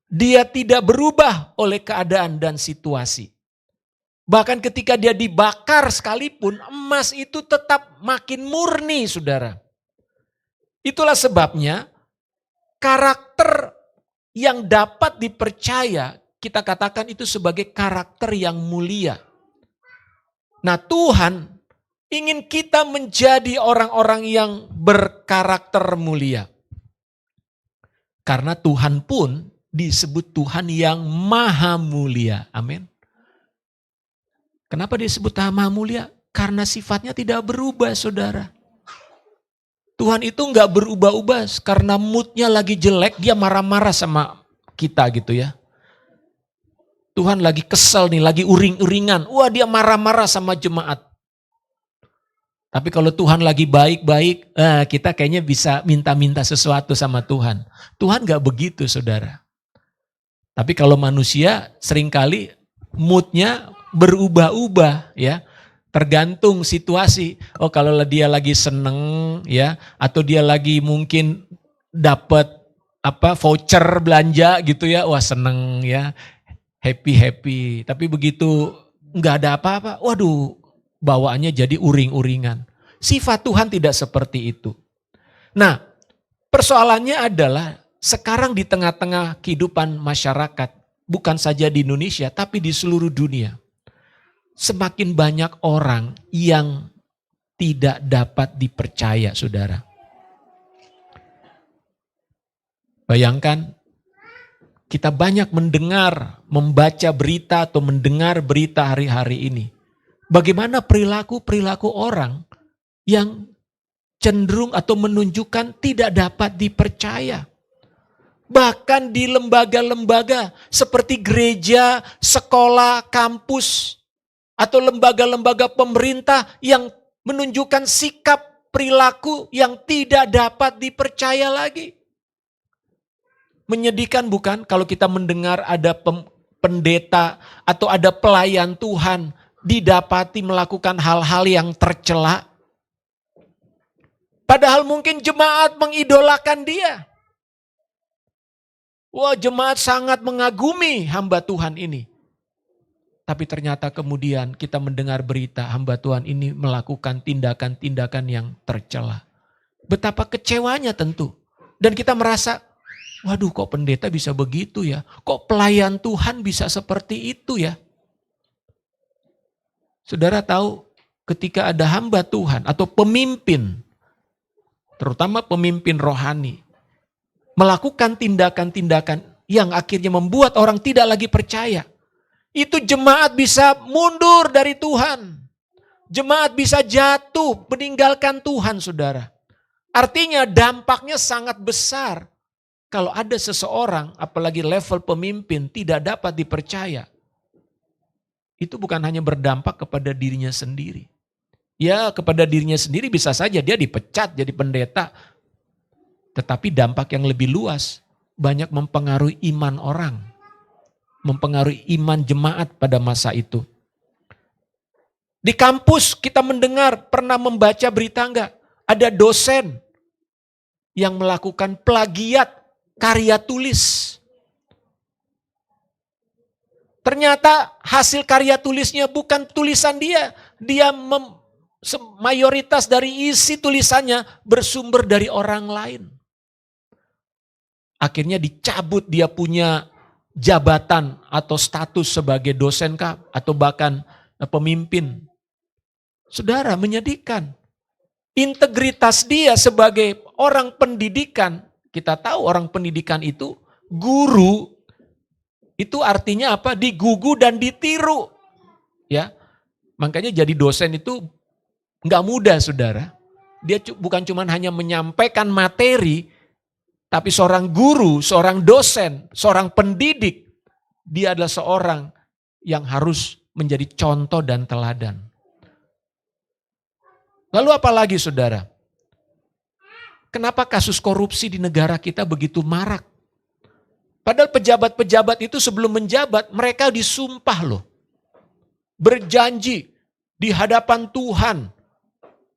Dia tidak berubah oleh keadaan dan situasi. Bahkan ketika dia dibakar sekalipun, emas itu tetap makin murni, saudara. Itulah sebabnya karakter yang dapat dipercaya, kita katakan itu sebagai karakter yang mulia. Nah, Tuhan ingin kita menjadi orang-orang yang berkarakter mulia. Karena Tuhan pun disebut Tuhan yang maha mulia. Amin. Kenapa disebut maha mulia? Karena sifatnya tidak berubah, saudara. Tuhan itu nggak berubah-ubah karena moodnya lagi jelek, dia marah-marah sama kita gitu ya. Tuhan lagi kesel nih, lagi uring-uringan. Wah, dia marah-marah sama jemaat. Tapi kalau Tuhan lagi baik-baik, kita kayaknya bisa minta-minta sesuatu sama Tuhan. Tuhan gak begitu, saudara. Tapi kalau manusia seringkali moodnya berubah-ubah ya. Tergantung situasi. Oh, kalau dia lagi seneng ya, atau dia lagi mungkin dapat voucher belanja gitu ya, wah seneng ya, happy. Tapi begitu nggak ada apa-apa, waduh, bawaannya jadi uring-uringan. Sifat Tuhan tidak seperti itu. Nah, persoalannya adalah sekarang di tengah-tengah kehidupan masyarakat, bukan saja di Indonesia, tapi di seluruh dunia. Semakin banyak orang yang tidak dapat dipercaya, saudara. Bayangkan, kita banyak mendengar, membaca berita atau mendengar berita hari-hari ini. Bagaimana perilaku-perilaku orang yang cenderung atau menunjukkan tidak dapat dipercaya. Bahkan di lembaga-lembaga seperti gereja, sekolah, kampus, atau lembaga-lembaga pemerintah yang menunjukkan sikap perilaku yang tidak dapat dipercaya lagi. Menyedihkan bukan kalau kita mendengar ada pendeta atau ada pelayan Tuhan didapati melakukan hal-hal yang tercela. Padahal mungkin jemaat mengidolakan dia. Wah, jemaat sangat mengagumi hamba Tuhan ini. Tapi ternyata kemudian kita mendengar berita hamba Tuhan ini melakukan tindakan-tindakan yang tercela. Betapa kecewanya tentu. Dan kita merasa, waduh kok pendeta bisa begitu ya? Kok pelayan Tuhan bisa seperti itu ya? Saudara tahu ketika ada hamba Tuhan atau pemimpin, terutama pemimpin rohani, melakukan tindakan-tindakan yang akhirnya membuat orang tidak lagi percaya. Itu jemaat bisa mundur dari Tuhan. Jemaat bisa jatuh, meninggalkan Tuhan, saudara. Artinya dampaknya sangat besar. Kalau ada seseorang, apalagi level pemimpin, tidak dapat dipercaya. Itu bukan hanya berdampak kepada dirinya sendiri. Ya, kepada dirinya sendiri bisa saja dia dipecat jadi pendeta. Tetapi dampak yang lebih luas, banyak mempengaruhi iman orang. Mempengaruhi iman jemaat pada masa itu. Di kampus kita mendengar, pernah membaca berita enggak? Ada dosen yang melakukan plagiat karya tulis. Ternyata hasil karya tulisnya bukan tulisan dia. Dia mayoritas dari isi tulisannya bersumber dari orang lain. Akhirnya dicabut dia punya jabatan atau status sebagai dosen kah atau bahkan pemimpin. Saudara, menyedihkan. Integritas dia sebagai orang pendidikan, kita tahu orang pendidikan itu guru, itu artinya apa? Digugu dan ditiru. Ya. Makanya jadi dosen itu enggak mudah, saudara. Dia bukan cuma hanya menyampaikan materi, tapi seorang guru, seorang dosen, seorang pendidik, dia adalah seorang yang harus menjadi contoh dan teladan. Lalu apa lagi, saudara? Kenapa kasus korupsi di negara kita begitu marak? Padahal pejabat-pejabat itu sebelum menjabat, mereka disumpah loh. Berjanji di hadapan Tuhan,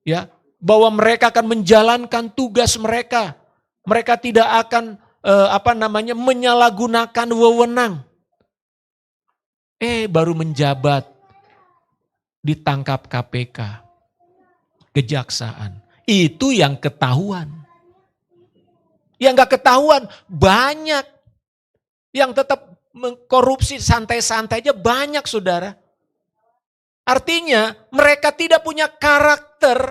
ya, bahwa mereka akan menjalankan tugas mereka. Mereka tidak akan menyalahgunakan wewenang. Baru menjabat, ditangkap KPK, kejaksaan. Itu yang ketahuan. Yang gak ketahuan banyak. Yang tetap korupsi santai-santai aja banyak, saudara. Artinya mereka tidak punya karakter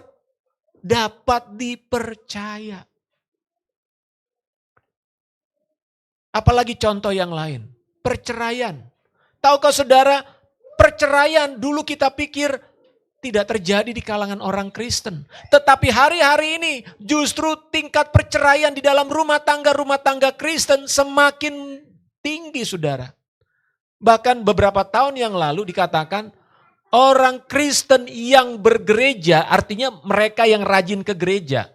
dapat dipercaya. Apalagi contoh yang lain, perceraian. Tahukah saudara, perceraian dulu kita pikir tidak terjadi di kalangan orang Kristen. Tetapi hari-hari ini justru tingkat perceraian di dalam rumah tangga Kristen semakin tinggi, saudara. Bahkan beberapa tahun yang lalu dikatakan orang Kristen yang bergereja, artinya mereka yang rajin ke gereja,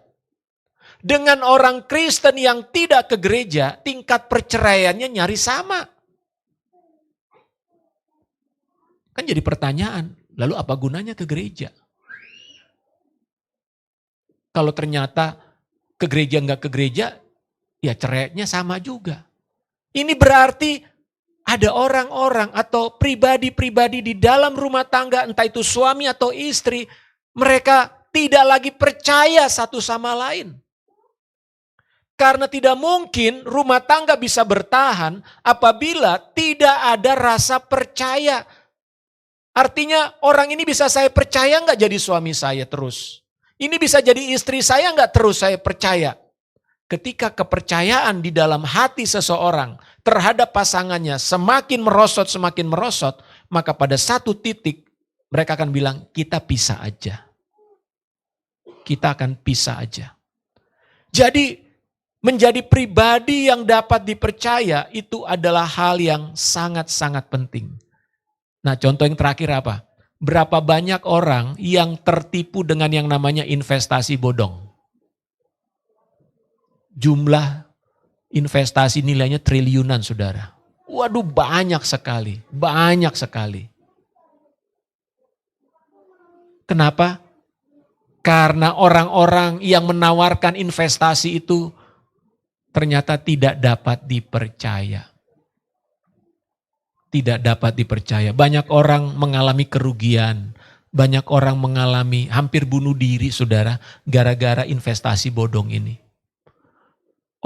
dengan orang Kristen yang tidak ke gereja, tingkat perceraiannya nyaris sama. Kan jadi pertanyaan, lalu apa gunanya ke gereja? Kalau ternyata ke gereja nggak ke gereja, ya cerainya sama juga. Ini berarti ada orang-orang atau pribadi-pribadi di dalam rumah tangga, entah itu suami atau istri, mereka tidak lagi percaya satu sama lain. Karena tidak mungkin rumah tangga bisa bertahan apabila tidak ada rasa percaya. Artinya orang ini bisa saya percaya nggak jadi suami saya terus. Ini bisa jadi istri saya nggak terus saya percaya. Ketika kepercayaan di dalam hati seseorang terhadap pasangannya semakin merosot, maka pada satu titik mereka akan bilang kita pisah aja. Kita akan pisah aja. Jadi menjadi pribadi yang dapat dipercaya itu adalah hal yang sangat-sangat penting. Nah, contoh yang terakhir apa? Berapa banyak orang yang tertipu dengan yang namanya investasi bodong? Jumlah investasi nilainya triliunan, saudara. Waduh, banyak sekali, banyak sekali. Kenapa? Karena orang-orang yang menawarkan investasi itu ternyata tidak dapat dipercaya. Tidak dapat dipercaya. Banyak orang mengalami kerugian. Banyak orang mengalami hampir bunuh diri, saudara, gara-gara investasi bodong ini.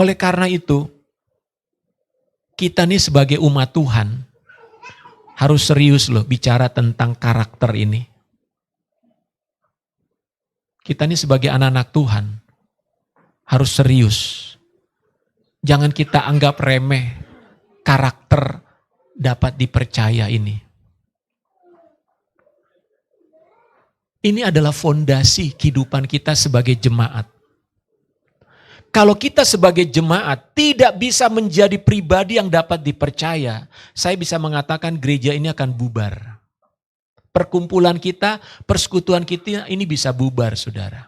Oleh karena itu, kita nih sebagai umat Tuhan harus serius loh bicara tentang karakter ini. Kita nih sebagai anak-anak Tuhan harus serius. Jangan kita anggap remeh karakter dapat dipercaya ini. Ini adalah fondasi kehidupan kita sebagai jemaat. Kalau kita sebagai jemaat tidak bisa menjadi pribadi yang dapat dipercaya, saya bisa mengatakan gereja ini akan bubar. Perkumpulan kita, persekutuan kita ini bisa bubar, saudara.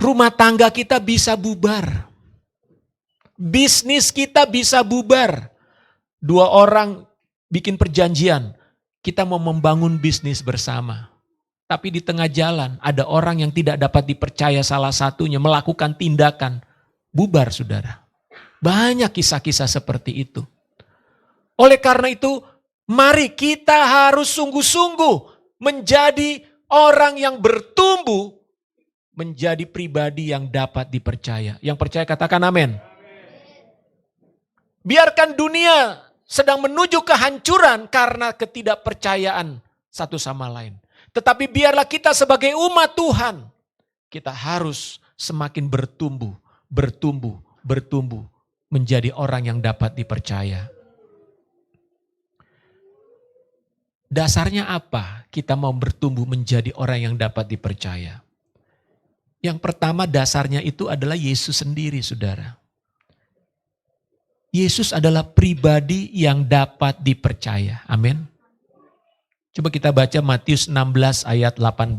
Rumah tangga kita bisa bubar. Bisnis kita bisa bubar. 2 orang bikin perjanjian, kita mau membangun bisnis bersama. Tapi di tengah jalan ada orang yang tidak dapat dipercaya salah satunya melakukan tindakan, bubar, saudara. Banyak kisah-kisah seperti itu. Oleh karena itu, mari kita harus sungguh-sungguh menjadi orang yang bertumbuh, menjadi pribadi yang dapat dipercaya. Yang percaya katakan amin. Biarkan dunia sedang menuju kehancuran karena ketidakpercayaan satu sama lain. Tetapi biarlah kita sebagai umat Tuhan, kita harus semakin bertumbuh menjadi orang yang dapat dipercaya. Dasarnya apa kita mau bertumbuh menjadi orang yang dapat dipercaya? Yang pertama dasarnya itu adalah Yesus sendiri, saudara. Yesus adalah pribadi yang dapat dipercaya. Amin. Coba kita baca Matius 16 ayat 18.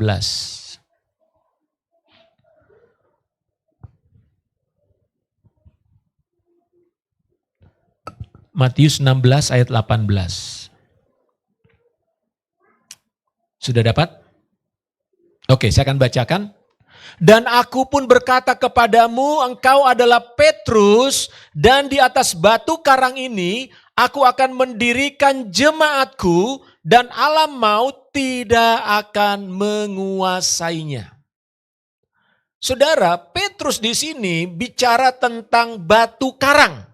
Matius 16 ayat 18. Sudah dapat? Oke, saya akan bacakan. Dan aku pun berkata kepadamu, engkau adalah Petrus, dan di atas batu karang ini aku akan mendirikan jemaatku, dan alam maut tidak akan menguasainya. Saudara, Petrus di sini bicara tentang batu karang.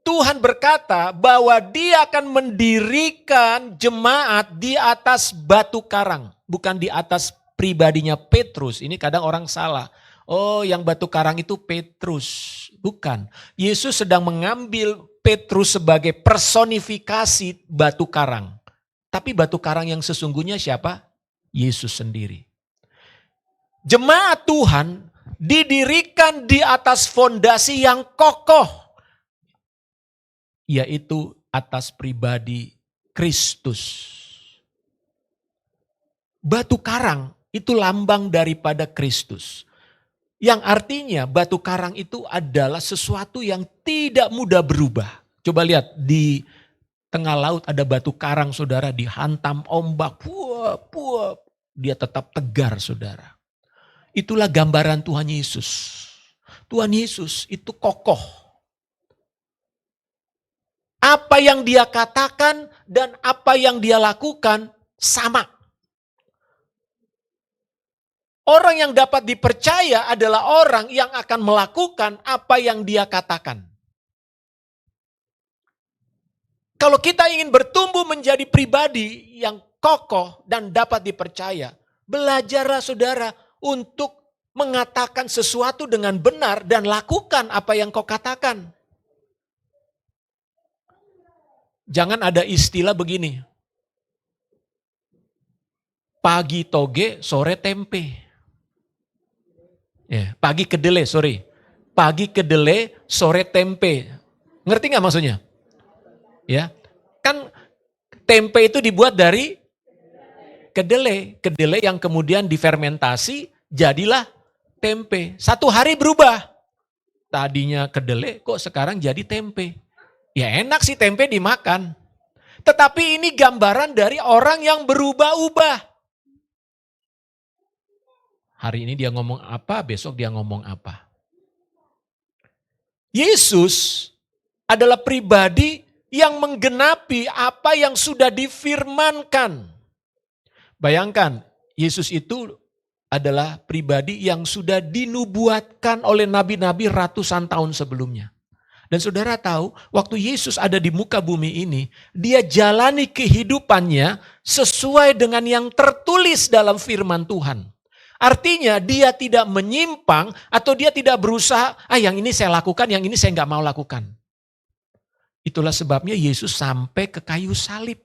Tuhan berkata bahwa dia akan mendirikan jemaat di atas batu karang. Bukan di atas pribadinya Petrus. Ini kadang orang salah. Oh, yang batu karang itu Petrus. Bukan. Yesus sedang mengambil Petrus sebagai personifikasi batu karang. Tapi batu karang yang sesungguhnya siapa? Yesus sendiri. Jemaat Tuhan didirikan di atas fondasi yang kokoh. Yaitu atas pribadi Kristus. Batu karang itu lambang daripada Kristus. Yang artinya batu karang itu adalah sesuatu yang tidak mudah berubah. Coba lihat di tengah laut ada batu karang saudara, dihantam ombak. Dia tetap tegar saudara. Itulah gambaran Tuhan Yesus. Tuhan Yesus itu kokoh. Apa yang dia katakan dan apa yang dia lakukan sama. Orang yang dapat dipercaya adalah orang yang akan melakukan apa yang dia katakan. Kalau kita ingin bertumbuh menjadi pribadi yang kokoh dan dapat dipercaya, belajarlah saudara untuk mengatakan sesuatu dengan benar dan lakukan apa yang kau katakan. Jangan ada istilah begini. Pagi toge, sore tempe. Ya, pagi kedelai, sorry. Pagi kedelai, sore tempe. Ngerti nggak maksudnya? Ya, kan tempe itu dibuat dari kedelai. Kedelai yang kemudian difermentasi, jadilah tempe. Satu hari berubah. Tadinya kedelai, kok sekarang jadi tempe. Ya enak sih tempe dimakan. Tetapi ini gambaran dari orang yang berubah-ubah. Hari ini dia ngomong apa, besok dia ngomong apa. Yesus adalah pribadi yang menggenapi apa yang sudah difirmankan. Bayangkan, Yesus itu adalah pribadi yang sudah dinubuatkan oleh nabi-nabi ratusan tahun sebelumnya. Dan saudara tahu, waktu Yesus ada di muka bumi ini, dia jalani kehidupannya sesuai dengan yang tertulis dalam firman Tuhan. Artinya dia tidak menyimpang atau dia tidak berusaha, yang ini saya lakukan, yang ini saya nggak mau lakukan. Itulah sebabnya Yesus sampai ke kayu salib.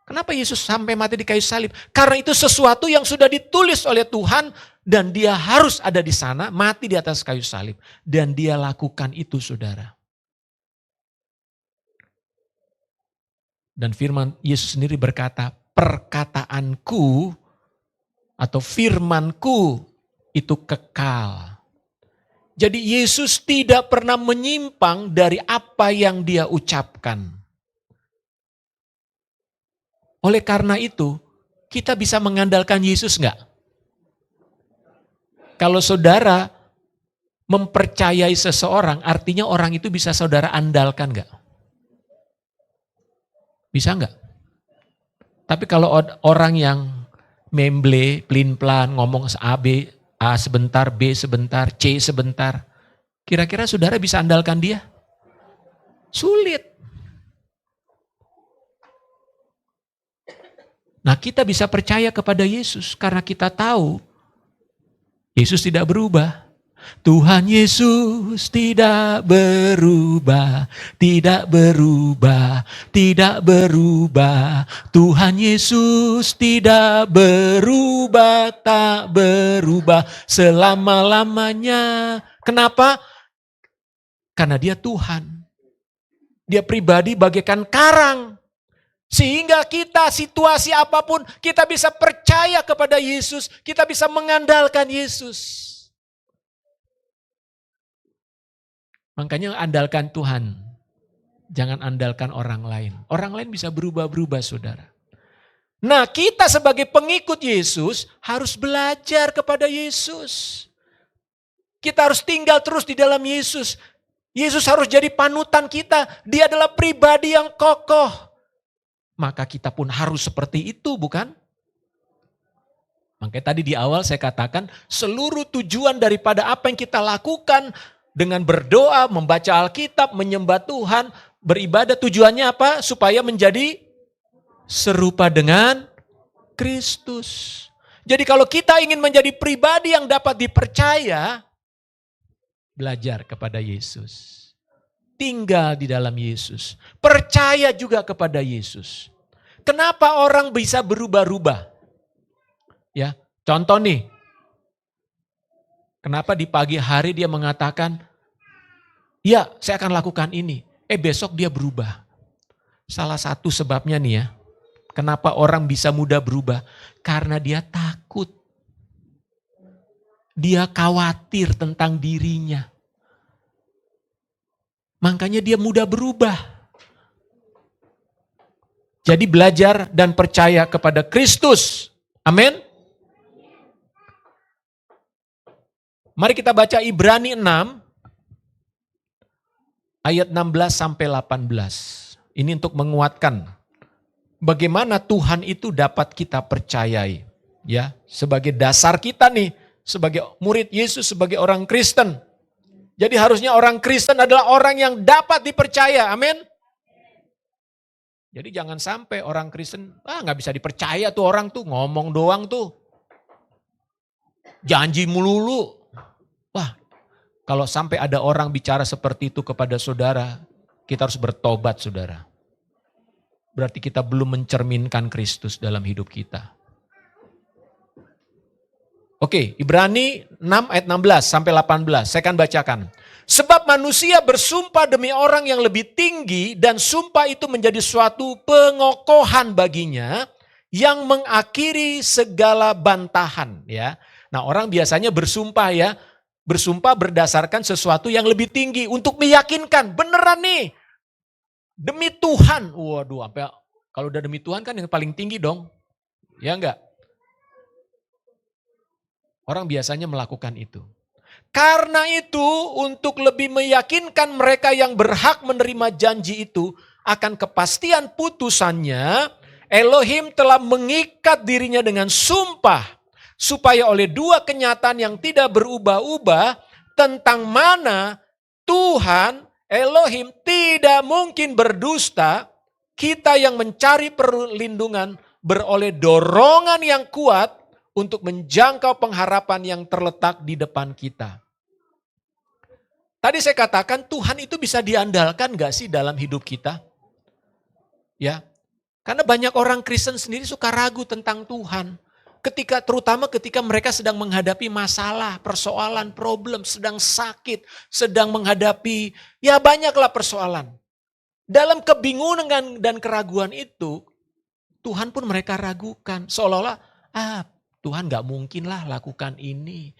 Kenapa Yesus sampai mati di kayu salib? Karena itu sesuatu yang sudah ditulis oleh Tuhan dan dia harus ada di sana, mati di atas kayu salib. Dan dia lakukan itu saudara. Dan firman Yesus sendiri berkata, perkataanku atau firmanku itu kekal. Jadi Yesus tidak pernah menyimpang dari apa yang dia ucapkan. Oleh karena itu, kita bisa mengandalkan Yesus enggak? Kalau saudara mempercayai seseorang, artinya orang itu bisa saudara andalkan enggak? Bisa enggak? Tapi kalau orang yang memble, pelin-pelan, ngomong A sebentar, B sebentar, C sebentar, kira-kira saudara bisa andalkan dia? Sulit. Nah, kita bisa percaya kepada Yesus karena kita tahu Yesus tidak berubah. Tuhan Yesus tidak berubah, tidak berubah, tidak berubah. Tuhan Yesus tidak berubah, tak berubah selama-lamanya. Kenapa? Karena dia Tuhan. Dia pribadi bagaikan karang. Sehingga kita situasi apapun kita bisa percaya kepada Yesus, kita bisa mengandalkan Yesus. Makanya andalkan Tuhan, jangan andalkan orang lain. Orang lain bisa berubah-berubah saudara. Nah, kita sebagai pengikut Yesus harus belajar kepada Yesus. Kita harus tinggal terus di dalam Yesus. Yesus harus jadi panutan kita. Dia adalah pribadi yang kokoh. Maka kita pun harus seperti itu, bukan? Makanya tadi di awal saya katakan seluruh tujuan daripada apa yang kita lakukan dengan berdoa, membaca Alkitab, menyembah Tuhan, beribadah, tujuannya apa? Supaya menjadi serupa dengan Kristus. Jadi kalau kita ingin menjadi pribadi yang dapat dipercaya, belajar kepada Yesus. Tinggal di dalam Yesus. Percaya juga kepada Yesus. Kenapa orang bisa berubah-ubah? Ya, contoh nih. Kenapa di pagi hari dia mengatakan, ya saya akan lakukan ini. Besok dia berubah. Salah satu sebabnya nih ya. Kenapa orang bisa mudah berubah? Karena dia takut. Dia khawatir tentang dirinya. Makanya dia mudah berubah. Jadi belajar dan percaya kepada Kristus. Amin. Mari kita baca Ibrani 6 ayat 16 sampai 18. Ini untuk menguatkan bagaimana Tuhan itu dapat kita percayai. Ya, sebagai dasar kita nih, sebagai murid Yesus, sebagai orang Kristen. Jadi harusnya orang Kristen adalah orang yang dapat dipercaya. Amin. Jadi jangan sampai orang Kristen, nggak bisa dipercaya tuh orang tuh, ngomong doang tuh. Janji melulu. Wah, kalau sampai ada orang bicara seperti itu kepada saudara, kita harus bertobat saudara. Berarti kita belum mencerminkan Kristus dalam hidup kita. Oke, Ibrani 6 ayat 16 sampai 18, saya akan bacakan. Sebab manusia bersumpah demi orang yang lebih tinggi dan sumpah itu menjadi suatu pengokohan baginya yang mengakhiri segala bantahan. Ya. Nah orang biasanya bersumpah ya, bersumpah berdasarkan sesuatu yang lebih tinggi untuk meyakinkan beneran nih. Demi Tuhan, waduh, kalau udah demi Tuhan kan yang paling tinggi dong, ya enggak? Orang biasanya melakukan itu. Karena itu untuk lebih meyakinkan mereka yang berhak menerima janji itu akan kepastian putusannya, Elohim telah mengikat dirinya dengan sumpah supaya oleh dua kenyataan yang tidak berubah-ubah tentang mana Tuhan Elohim tidak mungkin berdusta, kita yang mencari perlindungan beroleh dorongan yang kuat untuk menjangkau pengharapan yang terletak di depan kita. Tadi saya katakan Tuhan itu bisa diandalkan gak sih dalam hidup kita? Ya, karena banyak orang Kristen sendiri suka ragu tentang Tuhan. Terutama ketika mereka sedang menghadapi masalah, persoalan, problem, sedang sakit, sedang menghadapi, ya banyaklah persoalan. Dalam kebingungan dan keraguan itu, Tuhan pun mereka ragukan. Seolah-olah, Tuhan gak mungkin lah lakukan ini.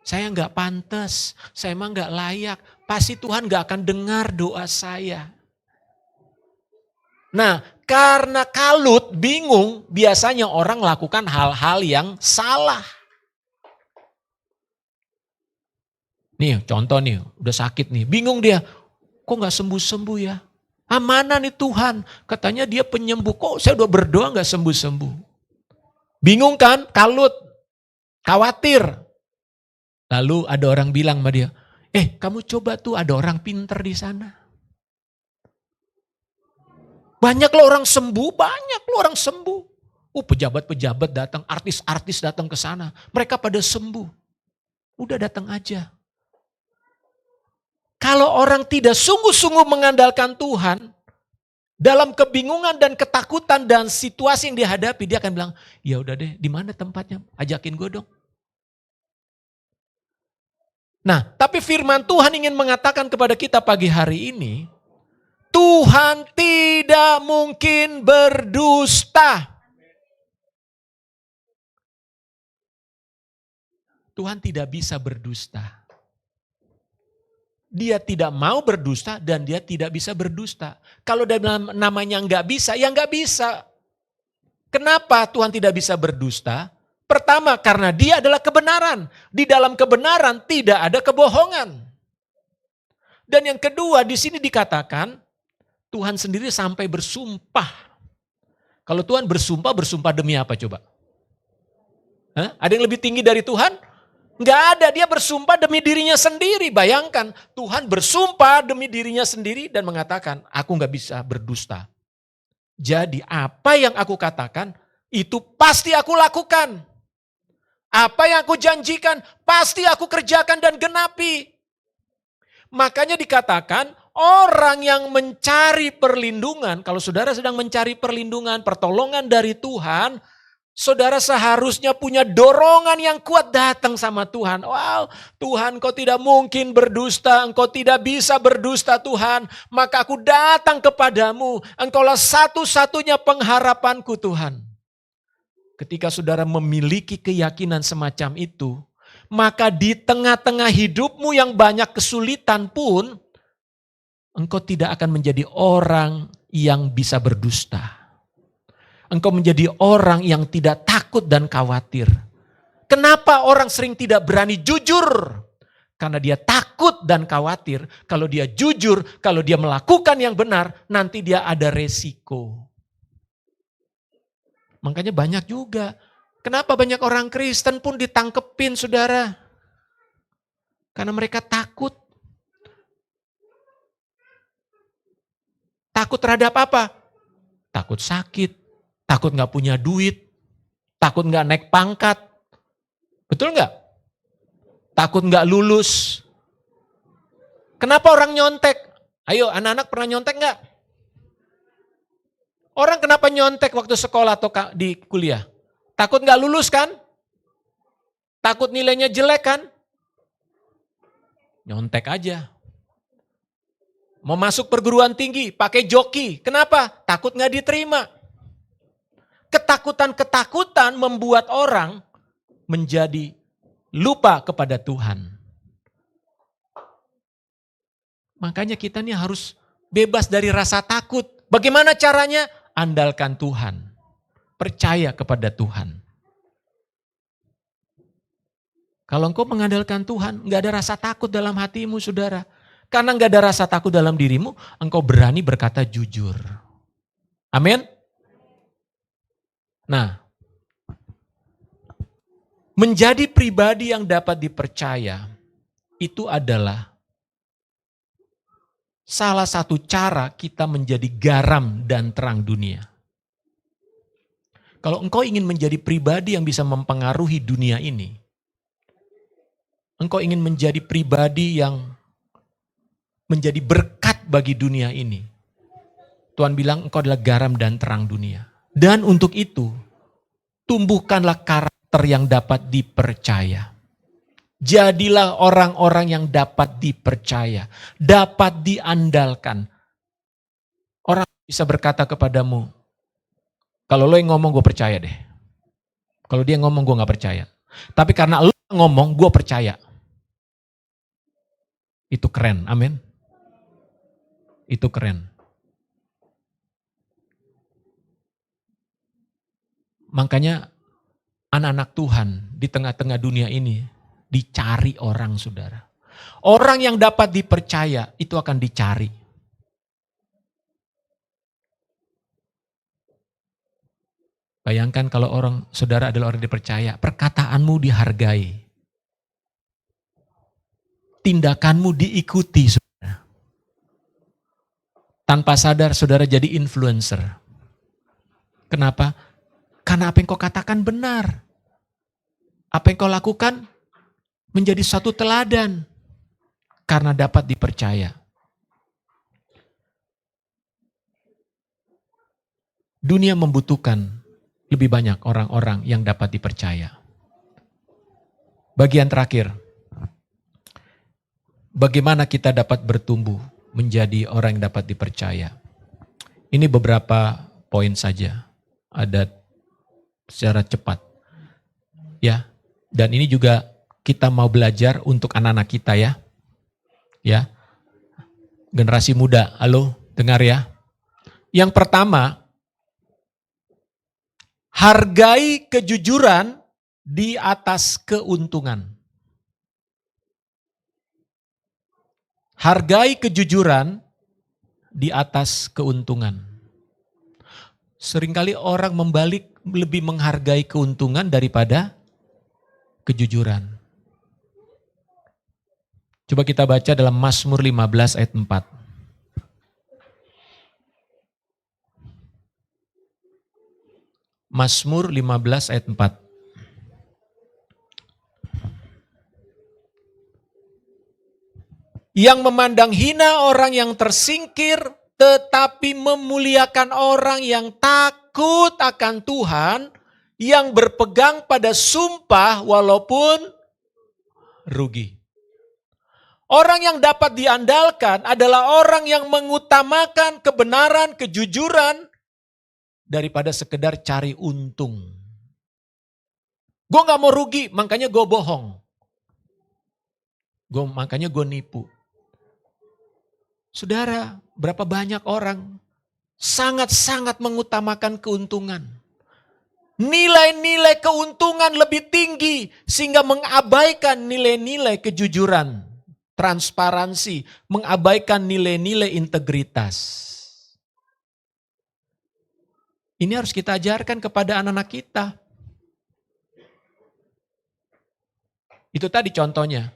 Saya gak pantas, saya emang gak layak. Pasti Tuhan gak akan dengar doa saya. Nah, karena kalut, bingung, biasanya orang lakukan hal-hal yang salah. Nih contoh nih, udah sakit nih, bingung dia. Kok gak sembuh-sembuh ya? Mana nih Tuhan? Katanya dia penyembuh, kok saya udah berdoa gak sembuh-sembuh? Bingung kan? Kalut, khawatir. Lalu ada orang bilang sama dia, kamu coba tuh ada orang pinter di sana. Banyak loh orang sembuh, banyak loh orang sembuh. Pejabat-pejabat datang, artis-artis datang ke sana. Mereka pada sembuh. Udah datang aja. Kalau orang tidak sungguh-sungguh mengandalkan Tuhan, dalam kebingungan dan ketakutan dan situasi yang dihadapi, dia akan bilang, ya udah deh, di mana tempatnya? Ajakin gue dong. Nah, tapi firman Tuhan ingin mengatakan kepada kita pagi hari ini, Tuhan tidak mungkin berdusta. Tuhan tidak bisa berdusta. Dia tidak mau berdusta dan dia tidak bisa berdusta. Kalau dalam namanya nggak bisa, ya nggak bisa. Kenapa Tuhan tidak bisa berdusta? Pertama, karena dia adalah kebenaran. Di dalam kebenaran tidak ada kebohongan. Dan yang kedua, di sini dikatakan Tuhan sendiri sampai bersumpah. Kalau Tuhan bersumpah, bersumpah demi apa coba? Hah? Ada yang lebih tinggi dari Tuhan? Enggak ada, dia bersumpah demi dirinya sendiri. Bayangkan, Tuhan bersumpah demi dirinya sendiri dan mengatakan, aku enggak bisa berdusta. Jadi apa yang aku katakan, itu pasti aku lakukan. Apa yang aku janjikan, pasti aku kerjakan dan genapi. Makanya dikatakan, orang yang mencari perlindungan, kalau saudara sedang mencari perlindungan, pertolongan dari Tuhan, saudara seharusnya punya dorongan yang kuat datang sama Tuhan. Wow, Tuhan, Engkau tidak mungkin berdusta, Engkau tidak bisa berdusta Tuhan. Maka aku datang kepadamu, Engkaulah satu-satunya pengharapanku Tuhan. Ketika saudara memiliki keyakinan semacam itu, maka di tengah-tengah hidupmu yang banyak kesulitan pun, engkau tidak akan menjadi orang yang bisa berdusta. Engkau menjadi orang yang tidak takut dan khawatir. Kenapa orang sering tidak berani jujur? Karena dia takut dan khawatir. Kalau dia jujur, kalau dia melakukan yang benar, nanti dia ada resiko. Makanya banyak juga. Kenapa banyak orang Kristen pun ditangkepin saudara? Karena mereka takut. Takut terhadap apa? Takut sakit. Takut gak punya duit. Takut gak naik pangkat. Betul gak? Takut gak lulus. Kenapa orang nyontek? Ayo anak-anak pernah nyontek gak? Orang kenapa nyontek waktu sekolah atau di kuliah? Takut gak lulus kan? Takut nilainya jelek kan? Nyontek aja. Mau masuk perguruan tinggi, pakai joki. Kenapa? Takut gak diterima. Ketakutan-ketakutan membuat orang menjadi lupa kepada Tuhan. Makanya kita nih harus bebas dari rasa takut. Bagaimana caranya? Andalkan Tuhan. Percaya kepada Tuhan. Kalau engkau mengandalkan Tuhan, gak ada rasa takut dalam hatimu saudara. Karena gak ada rasa takut dalam dirimu, engkau berani berkata jujur. Amin. Nah, menjadi pribadi yang dapat dipercaya, itu adalah salah satu cara kita menjadi garam dan terang dunia. Kalau engkau ingin menjadi pribadi yang bisa mempengaruhi dunia ini, engkau ingin menjadi pribadi yang menjadi berkat bagi dunia ini. Tuhan bilang engkau adalah garam dan terang dunia. Dan untuk itu, tumbuhkanlah karakter yang dapat dipercaya. Jadilah orang-orang yang dapat dipercaya, dapat diandalkan. Orang bisa berkata kepadamu, kalau lo yang ngomong gue percaya deh. Kalau dia ngomong gue gak percaya. Tapi karena lo ngomong gue percaya. Itu keren, amin. Itu keren. Makanya anak-anak Tuhan di tengah-tengah dunia ini dicari orang saudara. Orang yang dapat dipercaya itu akan dicari. Bayangkan kalau saudara adalah orang dipercaya, perkataanmu dihargai. Tindakanmu diikuti saudara. Tanpa sadar saudara jadi influencer. Kenapa? Karena apa yang kau katakan benar. Apa yang kau lakukan menjadi satu teladan. Karena dapat dipercaya. Dunia membutuhkan lebih banyak orang-orang yang dapat dipercaya. Bagian terakhir. Bagaimana kita dapat bertumbuh menjadi orang yang dapat dipercaya. Ini beberapa poin saja. Ada secara cepat. Ya. Dan ini juga kita mau belajar untuk anak-anak kita ya. Ya. Generasi muda, halo, dengar ya. Yang pertama, Hargai kejujuran di atas keuntungan. Hargai kejujuran di atas keuntungan. Seringkali orang membalik lebih menghargai keuntungan daripada kejujuran. Coba kita baca dalam Mazmur 15 ayat 4. Mazmur 15 ayat 4. Yang memandang hina orang yang tersingkir, tetapi memuliakan orang yang takut akan Tuhan, yang berpegang pada sumpah walaupun rugi. Orang yang dapat diandalkan adalah orang yang mengutamakan kebenaran, kejujuran, daripada sekedar cari untung. Gue gak mau rugi, makanya gue bohong. Makanya gue nipu. Saudara, berapa banyak orang sangat-sangat mengutamakan keuntungan. Nilai-nilai keuntungan lebih tinggi sehingga mengabaikan nilai-nilai kejujuran, transparansi, mengabaikan nilai-nilai integritas. Ini harus kita ajarkan kepada anak-anak kita. Itu tadi contohnya.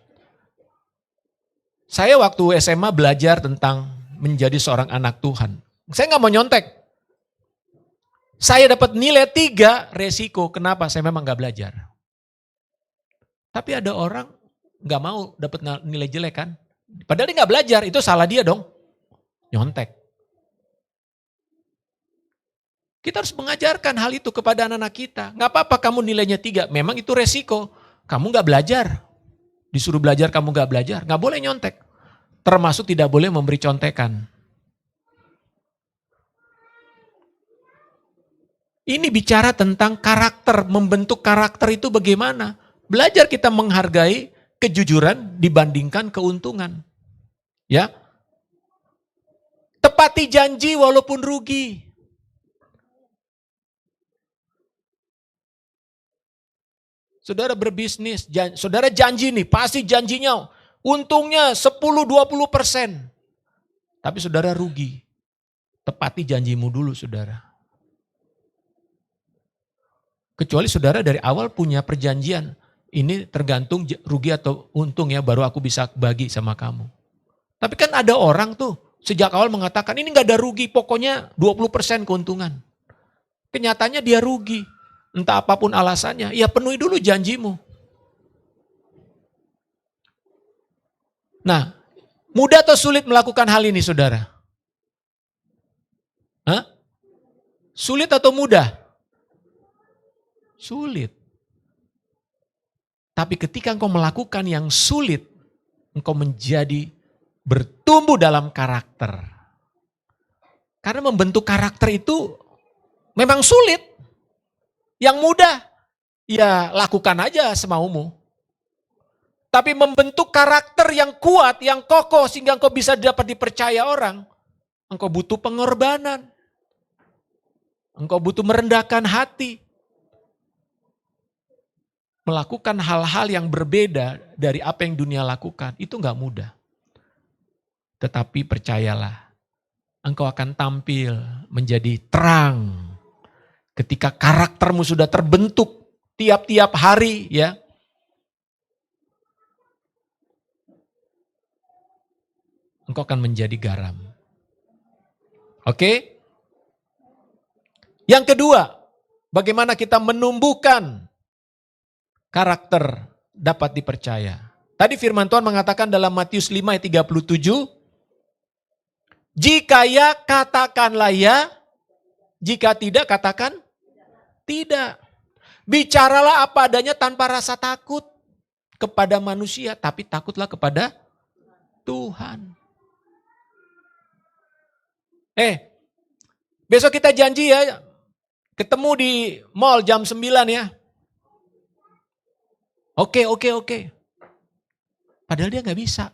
Saya waktu SMA belajar tentang menjadi seorang anak Tuhan. Saya gak mau nyontek. Saya dapat nilai 3, resiko. Kenapa? Saya memang gak belajar. Tapi ada orang gak mau dapat nilai jelek kan. Padahal dia gak belajar, itu salah dia dong. Nyontek. Kita harus mengajarkan hal itu kepada anak-anak kita. Gak apa-apa kamu nilainya 3, memang itu resiko. Kamu gak belajar. Disuruh belajar kamu gak belajar, gak boleh nyontek. Termasuk tidak boleh memberi contekan. Ini bicara tentang karakter, membentuk karakter itu bagaimana. Belajar kita menghargai kejujuran dibandingkan keuntungan. Ya. Tepati janji walaupun rugi. Saudara berbisnis, saudara janji nih, pasti janjinya untungnya 10-20%. Tapi saudara rugi. Tepati janjimu dulu saudara. Kecuali saudara dari awal punya perjanjian. Ini tergantung rugi atau untung ya, baru aku bisa bagi sama kamu. Tapi kan ada orang tuh sejak awal mengatakan ini gak ada rugi, pokoknya 20% keuntungan. Kenyataannya dia rugi. Entah apapun alasannya, ya penuhi dulu janjimu. Nah, mudah atau sulit melakukan hal ini saudara? Hah? Sulit atau mudah? Sulit. Tapi ketika engkau melakukan yang sulit, engkau menjadi bertumbuh dalam karakter. Karena membentuk karakter itu memang sulit. Yang mudah, ya lakukan aja semaumu. Tapi membentuk karakter yang kuat, yang kokoh sehingga engkau bisa dapat dipercaya orang. Engkau butuh pengorbanan. Engkau butuh merendahkan hati. Melakukan hal-hal yang berbeda dari apa yang dunia lakukan, itu gak mudah. Tetapi percayalah, engkau akan tampil menjadi terang. Ketika karaktermu sudah terbentuk tiap-tiap hari ya. Engkau akan menjadi garam. Oke? Yang kedua, bagaimana kita menumbuhkan karakter dapat dipercaya. Tadi firman Tuhan mengatakan dalam Matius 5 ayat 37, jika ya katakanlah ya, jika tidak katakan tidak. Bicaralah apa adanya tanpa rasa takut kepada manusia, tapi takutlah kepada Tuhan. Besok kita janji ya, ketemu di mall jam 9 ya. Oke. Padahal dia gak bisa.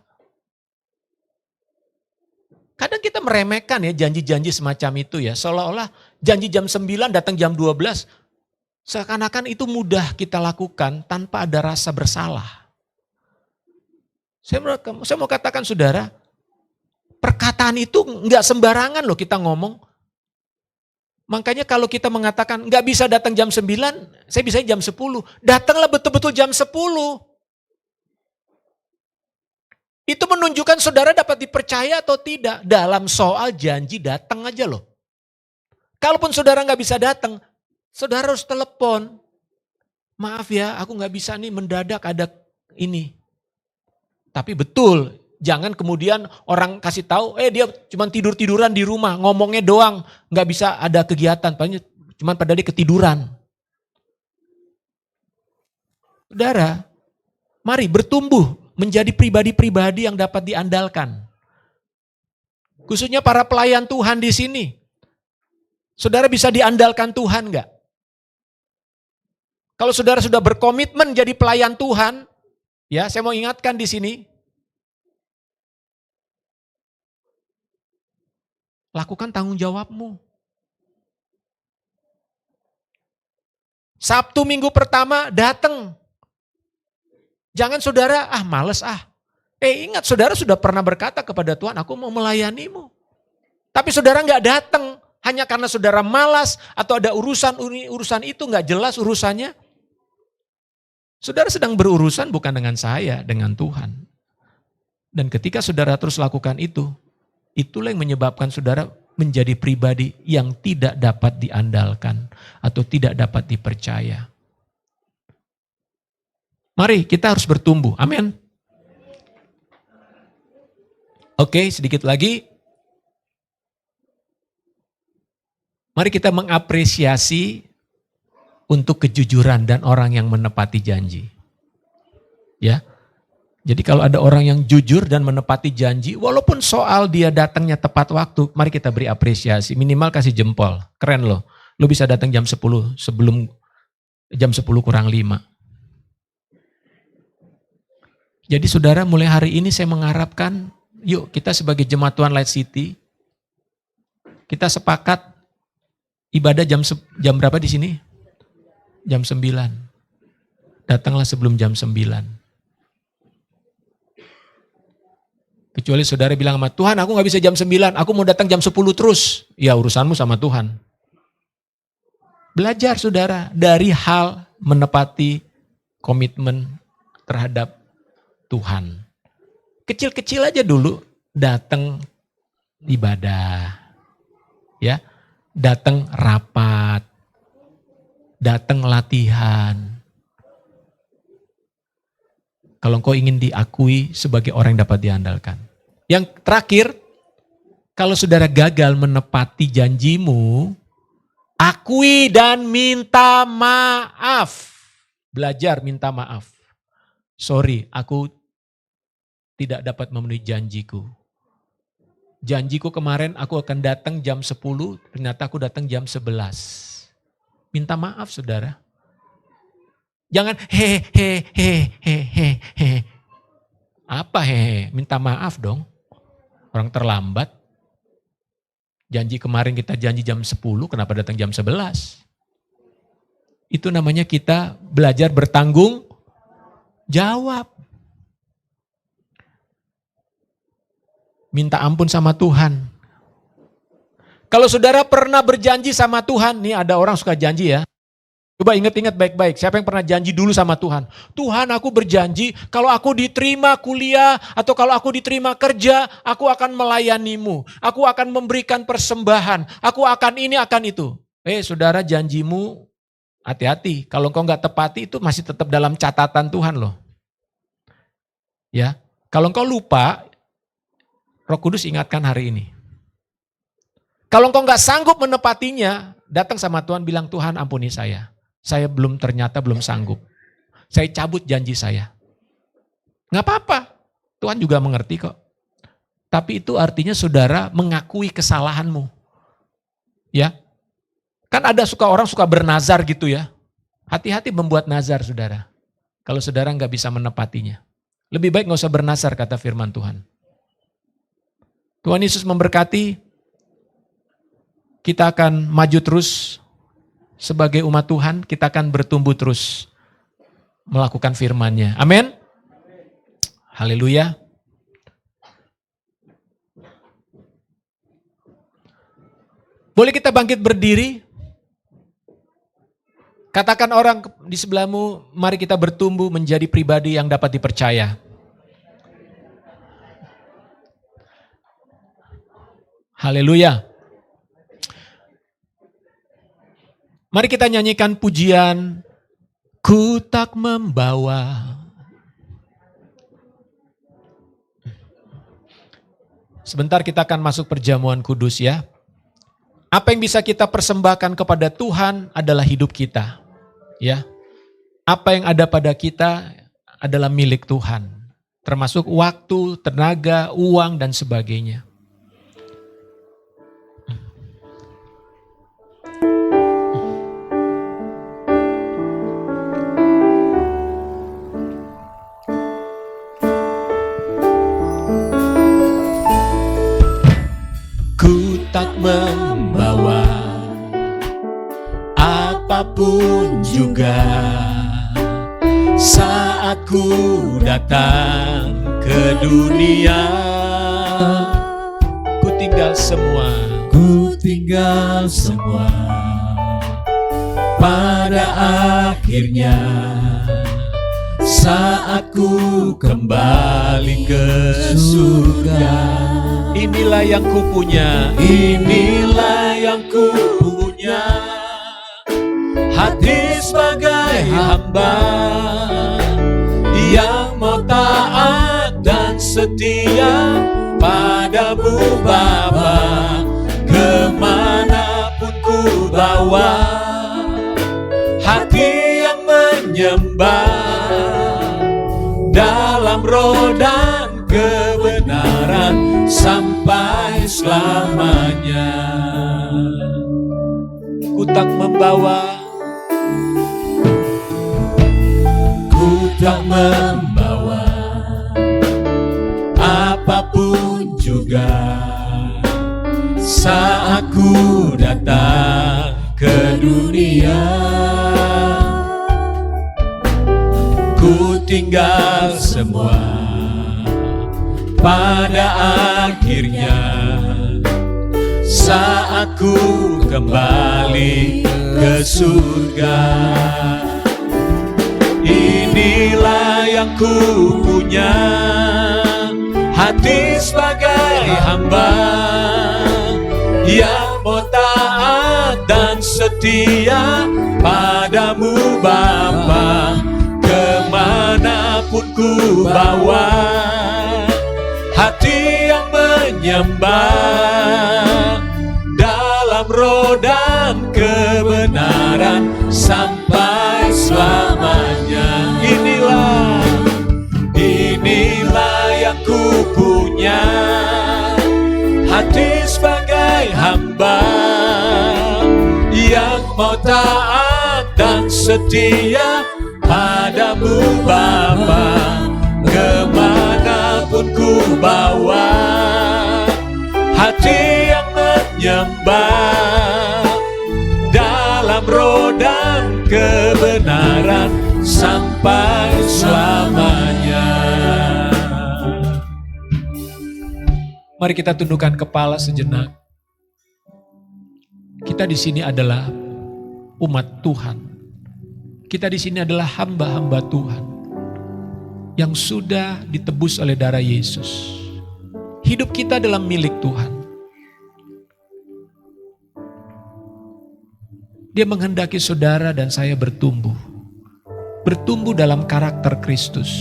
Kadang kita meremehkan ya janji-janji semacam itu ya. Seolah-olah janji jam 9 datang jam 12. Seakan-akan itu mudah kita lakukan tanpa ada rasa bersalah. Saya mau katakan saudara, perkataan itu nggak sembarangan loh kita ngomong. Makanya kalau kita mengatakan nggak bisa datang jam 9, saya bisa jam 10. Datanglah betul-betul jam 10. Itu menunjukkan saudara dapat dipercaya atau tidak. Dalam soal janji datang aja loh. Kalaupun saudara nggak bisa datang, saudara harus telepon. Maaf ya, aku nggak bisa nih mendadak ada ini. Tapi betul, jangan kemudian orang kasih tahu, dia cuma tidur-tiduran di rumah, ngomongnya doang, nggak bisa ada kegiatan, paling cuma pada dia ketiduran. Saudara, mari bertumbuh menjadi pribadi-pribadi yang dapat diandalkan. Khususnya para pelayan Tuhan di sini. Saudara bisa diandalkan Tuhan nggak? Kalau saudara sudah berkomitmen jadi pelayan Tuhan, ya saya mau ingatkan di sini, lakukan tanggung jawabmu. Sabtu minggu pertama datang. Jangan saudara, males ah. Ingat saudara sudah pernah berkata kepada Tuhan, aku mau melayanimu. Tapi saudara nggak datang hanya karena saudara malas atau ada urusan itu nggak jelas urusannya. Saudara sedang berurusan bukan dengan saya, dengan Tuhan. Dan ketika saudara terus lakukan itu, itulah yang menyebabkan saudara menjadi pribadi yang tidak dapat diandalkan atau tidak dapat dipercaya. Mari kita harus bertumbuh, amin. Oke, sedikit lagi. Mari kita mengapresiasi untuk kejujuran dan orang yang menepati janji. Ya. Jadi kalau ada orang yang jujur dan menepati janji, walaupun soal dia datangnya tepat waktu, mari kita beri apresiasi, minimal kasih jempol. Keren loh. Lo bisa datang jam 10 sebelum jam 10 kurang 5. Jadi saudara, mulai hari ini saya mengharapkan, yuk kita sebagai jemaat Tuhan Light City, kita sepakat ibadah jam berapa di sini? Jam 9. Datanglah sebelum jam 9. Kecuali saudara bilang sama Tuhan, aku gak bisa jam 9, aku mau datang jam 10 terus. Ya urusanmu sama Tuhan. Belajar saudara dari hal menepati komitmen terhadap Tuhan. Kecil-kecil aja dulu, datang ibadah, ya, datang rapat, datang latihan. Kalau engkau ingin diakui sebagai orang yang dapat diandalkan. Yang terakhir, kalau saudara gagal menepati janjimu, akui dan minta maaf. Belajar minta maaf. Sorry, aku tidak dapat memenuhi janjiku. Janjiku kemarin aku akan datang jam 10, ternyata aku datang jam 11. Minta maaf saudara. Jangan he. Apa he? Minta maaf dong. Orang terlambat. Janji kemarin kita janji jam 10, kenapa datang jam 11? Itu namanya kita belajar bertanggung jawab. Minta ampun sama Tuhan. Kalau saudara pernah berjanji sama Tuhan, nih ada orang suka janji ya. Coba ingat-ingat baik-baik, siapa yang pernah janji dulu sama Tuhan? Tuhan, aku berjanji kalau aku diterima kuliah atau kalau aku diterima kerja, aku akan melayanimu. Aku akan memberikan persembahan, aku akan ini, akan itu. Saudara, janjimu hati-hati. Kalau engkau nggak tepati itu masih tetap dalam catatan Tuhan loh. Ya, kalau engkau lupa, Roh Kudus ingatkan hari ini. Kalau engkau nggak sanggup menepatinya, datang sama Tuhan bilang, Tuhan ampuni saya. Saya ternyata belum sanggup. Saya cabut janji saya. Nggak apa-apa, Tuhan juga mengerti kok. Tapi itu artinya saudara mengakui kesalahanmu. Ya, kan ada orang suka bernazar gitu ya. Hati-hati membuat nazar saudara. Kalau saudara nggak bisa menepatinya. Lebih baik nggak usah bernazar kata firman Tuhan. Tuhan Yesus memberkati, kita akan maju terus sebagai umat Tuhan kita akan bertumbuh terus melakukan firman-Nya. Amin. Haleluya. Boleh kita bangkit berdiri? Katakan orang di sebelahmu, mari kita bertumbuh menjadi pribadi yang dapat dipercaya. Haleluya. Mari kita nyanyikan pujian, ku tak membawa. Sebentar kita akan masuk perjamuan kudus ya. Apa yang bisa kita persembahkan kepada Tuhan adalah hidup kita. Ya. Apa yang ada pada kita adalah milik Tuhan. Termasuk waktu, tenaga, uang, dan sebagainya. Ku tak membawa apapun juga saat ku datang ke dunia. Ku tinggal semua, pada akhirnya saat ku kembali ke surga. Inilah yang ku punya, hati sebagai hamba yang mau taat dan setia padamu Bapa. Kemanapun ku bawa, hati yang menyembah dalam roh dan kebenaran sampai selamanya. Ku tak membawa apapun juga saat ku datang ke dunia. Ku tinggal semua, pada akhirnya saat ku kembali ke surga. Inilah yang ku punya, hati sebagai hamba yang mau taat dan setia padamu Bapa. Kemanapun ku bawa, hati yang menyembah dalam roh dan kebenaran sampai selamanya. Inilah yang ku punya, hati sebagai hamba yang mau taat dan setia padamu Bapa. Kemanapun ku bawa, hati yang menyembah dalam roh dan kebenaran sampai selamanya. Mari kita tundukkan kepala sejenak. Kita di sini adalah umat Tuhan. Kita di sini adalah hamba-hamba Tuhan yang sudah ditebus oleh darah Yesus. Hidup kita adalah milik Tuhan. Dia menghendaki saudara dan saya bertumbuh. Bertumbuh dalam karakter Kristus.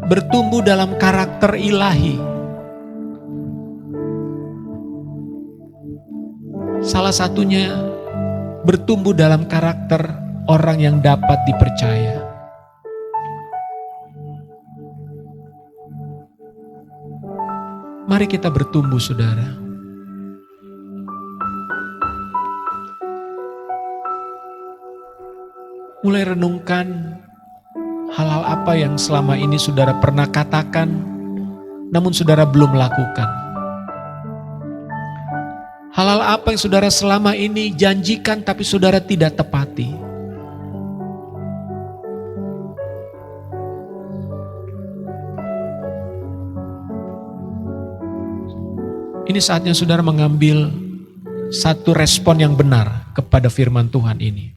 Bertumbuh dalam karakter ilahi. Salah satunya bertumbuh dalam karakter orang yang dapat dipercaya. Mari kita bertumbuh, saudara. Mulai renungkan hal-hal apa yang selama ini saudara pernah katakan, namun saudara belum lakukan. Hal-hal apa yang saudara selama ini janjikan tapi saudara tidak tepati? Ini saatnya saudara mengambil satu respon yang benar kepada firman Tuhan ini.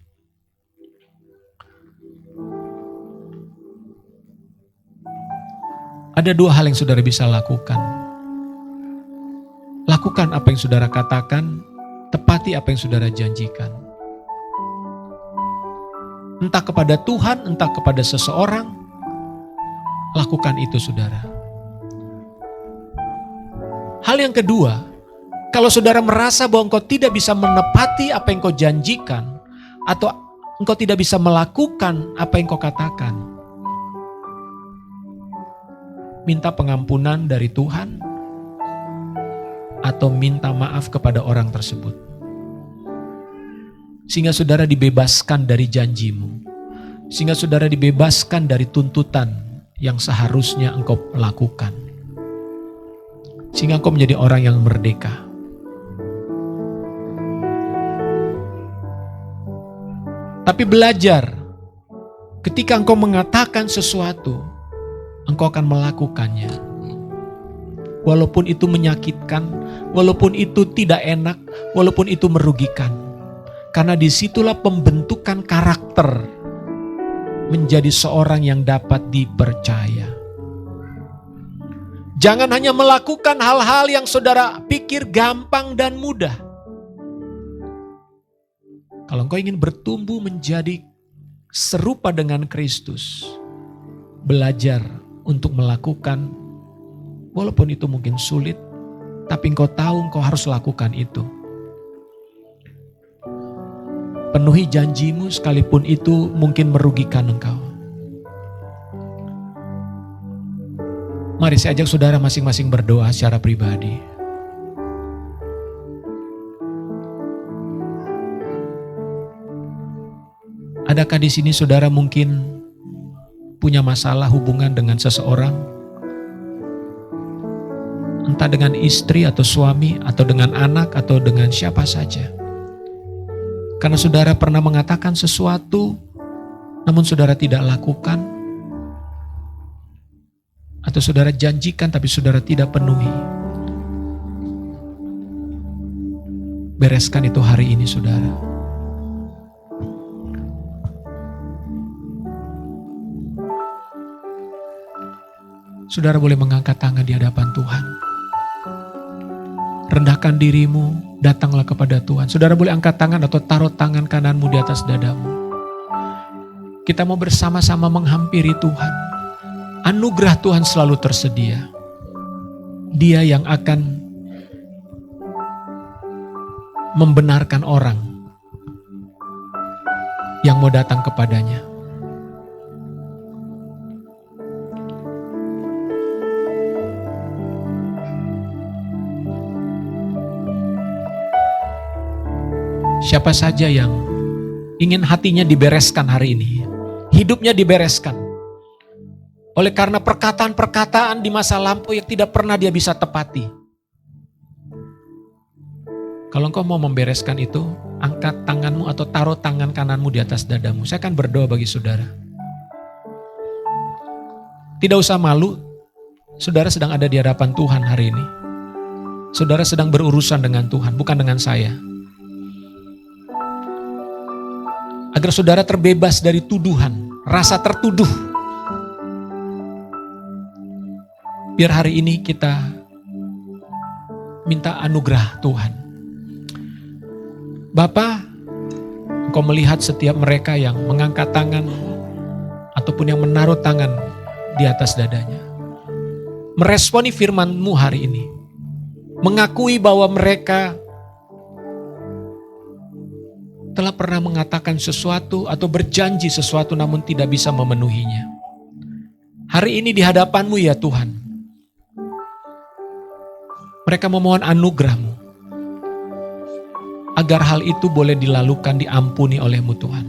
Ada dua hal yang saudara bisa lakukan. Lakukan apa yang saudara katakan, tepati apa yang saudara janjikan. Entah kepada Tuhan, entah kepada seseorang, lakukan itu saudara. Hal yang kedua, kalau saudara merasa bahwa engkau tidak bisa menepati apa yang kau janjikan, atau engkau tidak bisa melakukan apa yang kau katakan, minta pengampunan dari Tuhan, atau minta maaf kepada orang tersebut. Sehingga saudara dibebaskan dari janjimu. Sehingga saudara dibebaskan dari tuntutan yang seharusnya engkau lakukan. Sehingga engkau menjadi orang yang merdeka. Tapi belajar, ketika engkau mengatakan sesuatu, engkau akan melakukannya. Walaupun itu menyakitkan, walaupun itu tidak enak, walaupun itu merugikan. Karena disitulah pembentukan karakter menjadi seorang yang dapat dipercaya. Jangan hanya melakukan hal-hal yang saudara pikir gampang dan mudah. Kalau engkau ingin bertumbuh menjadi serupa dengan Kristus, belajar untuk melakukan, walaupun itu mungkin sulit, tapi engkau tahu engkau harus lakukan itu. Penuhi janjimu sekalipun itu mungkin merugikan engkau. Mari saya ajak saudara masing-masing berdoa secara pribadi. Adakah di sini saudara mungkin punya masalah hubungan dengan seseorang? Entah dengan istri atau suami, atau dengan anak, atau dengan siapa saja. Karena saudara pernah mengatakan sesuatu, namun saudara tidak lakukan. Atau saudara janjikan tapi saudara tidak penuhi. Bereskan itu hari ini saudara. Saudara boleh mengangkat tangan di hadapan Tuhan. Rendahkan dirimu, datanglah kepada Tuhan. Saudara boleh angkat tangan atau taruh tangan kananmu di atas dadamu. Kita mau bersama-sama menghampiri Tuhan. Anugerah Tuhan selalu tersedia. Dia yang akan membenarkan orang yang mau datang kepadanya. Siapa saja yang ingin hatinya dibereskan hari ini, hidupnya dibereskan. Oleh karena perkataan-perkataan di masa lampau yang tidak pernah dia bisa tepati. Kalau engkau mau membereskan itu, angkat tanganmu atau taruh tangan kananmu di atas dadamu. Saya akan berdoa bagi saudara. Tidak usah malu, saudara sedang ada di hadapan Tuhan hari ini. Saudara sedang berurusan dengan Tuhan, bukan dengan saya. Agar saudara terbebas dari tuduhan, rasa tertuduh. Biar hari ini kita minta anugerah Tuhan. Bapa, Engkau melihat setiap mereka yang mengangkat tangan ataupun yang menaruh tangan di atas dadanya. Meresponi firman-Mu hari ini. Mengakui bahwa mereka telah pernah mengatakan sesuatu atau berjanji sesuatu namun tidak bisa memenuhinya. Hari ini di hadapan-Mu ya Tuhan. Mereka memohon anugerah-Mu. Agar hal itu boleh dilakukan, diampuni oleh-Mu Tuhan.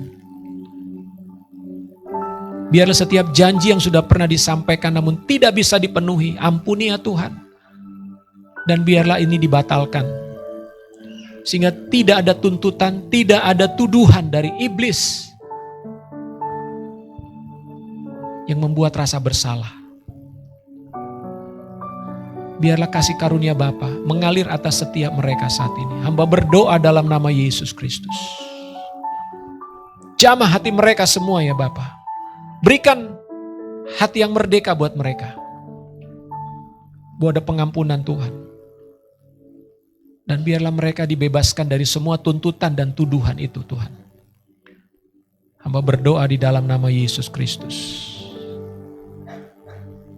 Biarlah setiap janji yang sudah pernah disampaikan namun tidak bisa dipenuhi, ampuni ya Tuhan. Dan biarlah ini dibatalkan. Sehingga tidak ada tuntutan, tidak ada tuduhan dari iblis yang membuat rasa bersalah. Biarlah kasih karunia Bapa mengalir atas setiap mereka saat ini. Hamba berdoa dalam nama Yesus Kristus. Jamah hati mereka semua ya Bapa. Berikan hati yang merdeka buat mereka. Bahwa ada pengampunan Tuhan. Dan biarlah mereka dibebaskan dari semua tuntutan dan tuduhan itu Tuhan. Hamba berdoa di dalam nama Yesus Kristus.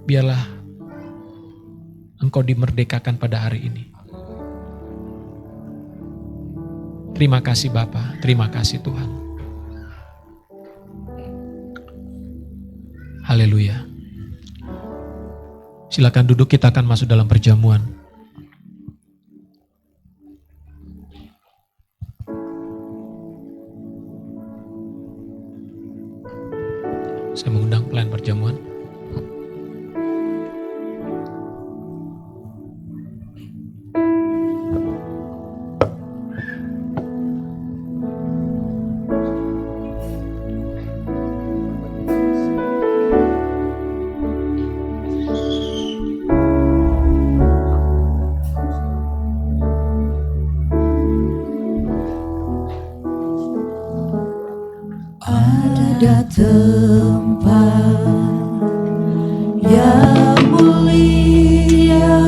Biarlah Engkau dimerdekakan pada hari ini. Terima kasih Bapa, terima kasih Tuhan. Haleluya. Silakan duduk, kita akan masuk dalam perjamuan. Saya mengundang pelayan perjamuan. Ada tempat yang mulia,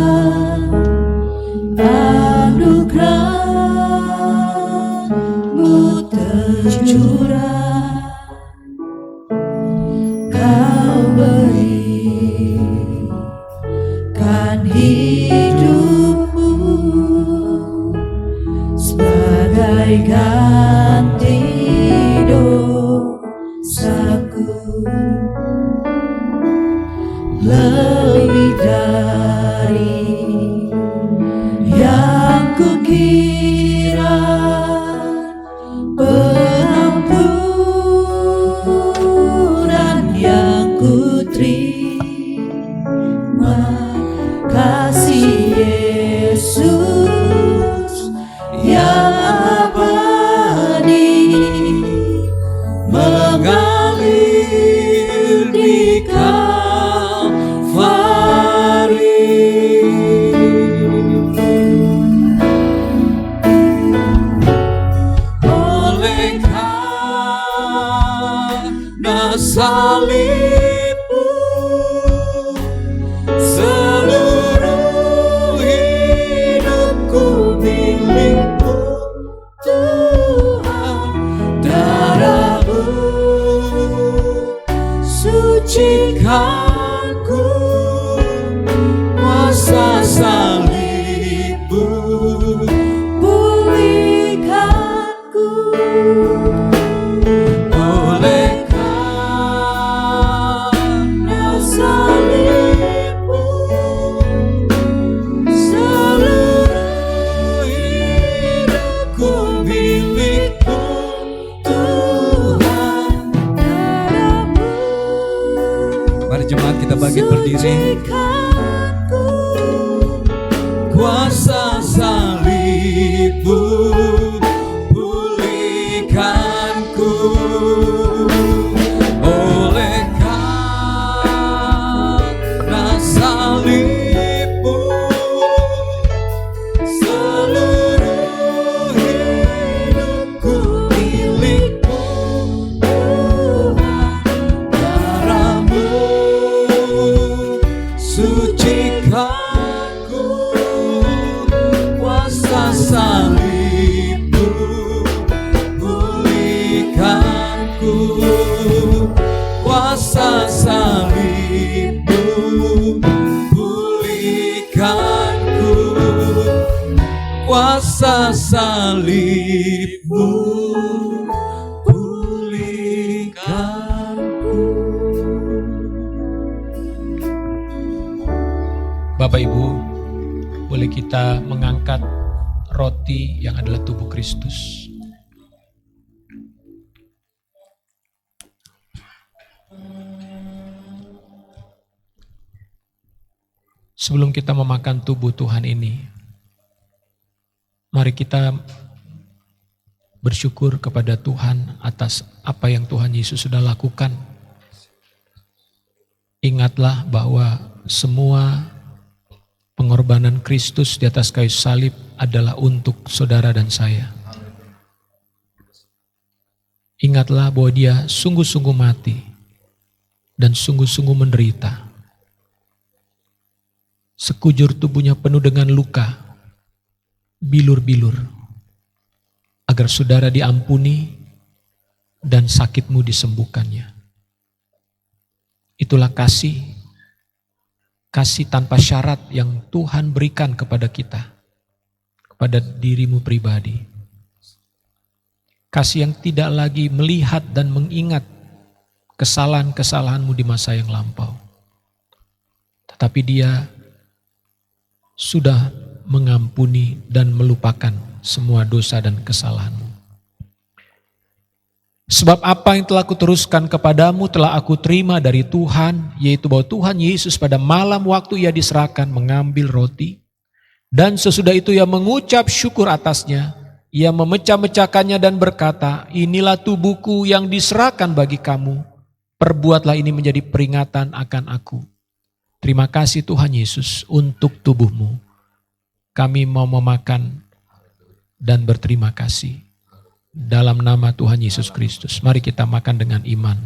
anugerah-Mu tercurah, Kau berikan hidup-Mu sebagai ganti dosaku, lebih dari yang kukira, pengampunan yang kuterima, kasih Yesus yang abadi mengalir di Kalvari. Oleh karena salib-Mu, seluruh hidupku milik-Mu Tuhan. Darah-Mu sucikanku, kuasa salib-Mu pulihkanku. Oleh karena salib-Mu, seluruh hidupku milik-Mu Tuhan. Darah-Mu Mari jemaat kita bangkit berdiri. kuasa salib-Mu pulihkanku. Oleh karena salib-Mu, seluruh hidupku milik-Mu Tuhan. Darah-Mu sucikanku, kuasa salib-Mu pulihkanku. Kuasa salib-Mu pulihkanku. Kuasa salib-Mu pulihkanku. Bapak Ibu, boleh kita mengangkat roti yang adalah tubuh Kristus. Sebelum kita memakan tubuh Tuhan ini, mari kita bersyukur kepada Tuhan atas apa yang Tuhan Yesus sudah lakukan. Ingatlah bahwa semua pengorbanan Kristus di atas kayu salib adalah untuk saudara dan saya. Ingatlah bahwa dia sungguh-sungguh mati dan sungguh-sungguh menderita. Sekujur tubuhnya penuh dengan luka, bilur-bilur, agar saudara diampuni dan sakitmu disembuhkannya. Itulah kasih tanpa syarat yang Tuhan berikan kepada kita, kepada dirimu pribadi. Kasih yang tidak lagi melihat dan mengingat kesalahan-kesalahanmu di masa yang lampau. Tetapi dia sudah mengampuni dan melupakan semua dosa dan kesalahanmu. Sebab apa yang telah kuteruskan kepadamu telah aku terima dari Tuhan, yaitu bahwa Tuhan Yesus pada malam waktu ia diserahkan mengambil roti, dan sesudah itu ia mengucap syukur atasnya, ia memecah-mecahkannya dan berkata, inilah tubuhku yang diserahkan bagi kamu, perbuatlah ini menjadi peringatan akan aku. Terima kasih Tuhan Yesus untuk tubuhmu. Kami mau memakan dan berterima kasih. Dalam nama Tuhan Yesus Kristus, mari kita makan dengan iman.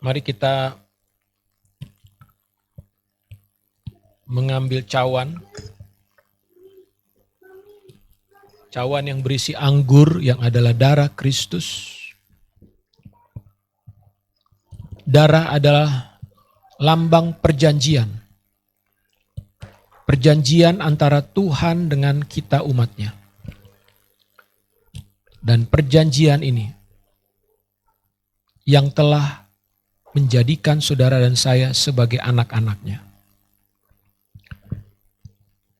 Mari kita mengambil cawan yang berisi anggur yang adalah darah Kristus. Darah adalah lambang perjanjian. Perjanjian antara Tuhan dengan kita umatnya. Dan perjanjian ini yang telah menjadikan saudara dan saya sebagai anak-anaknya.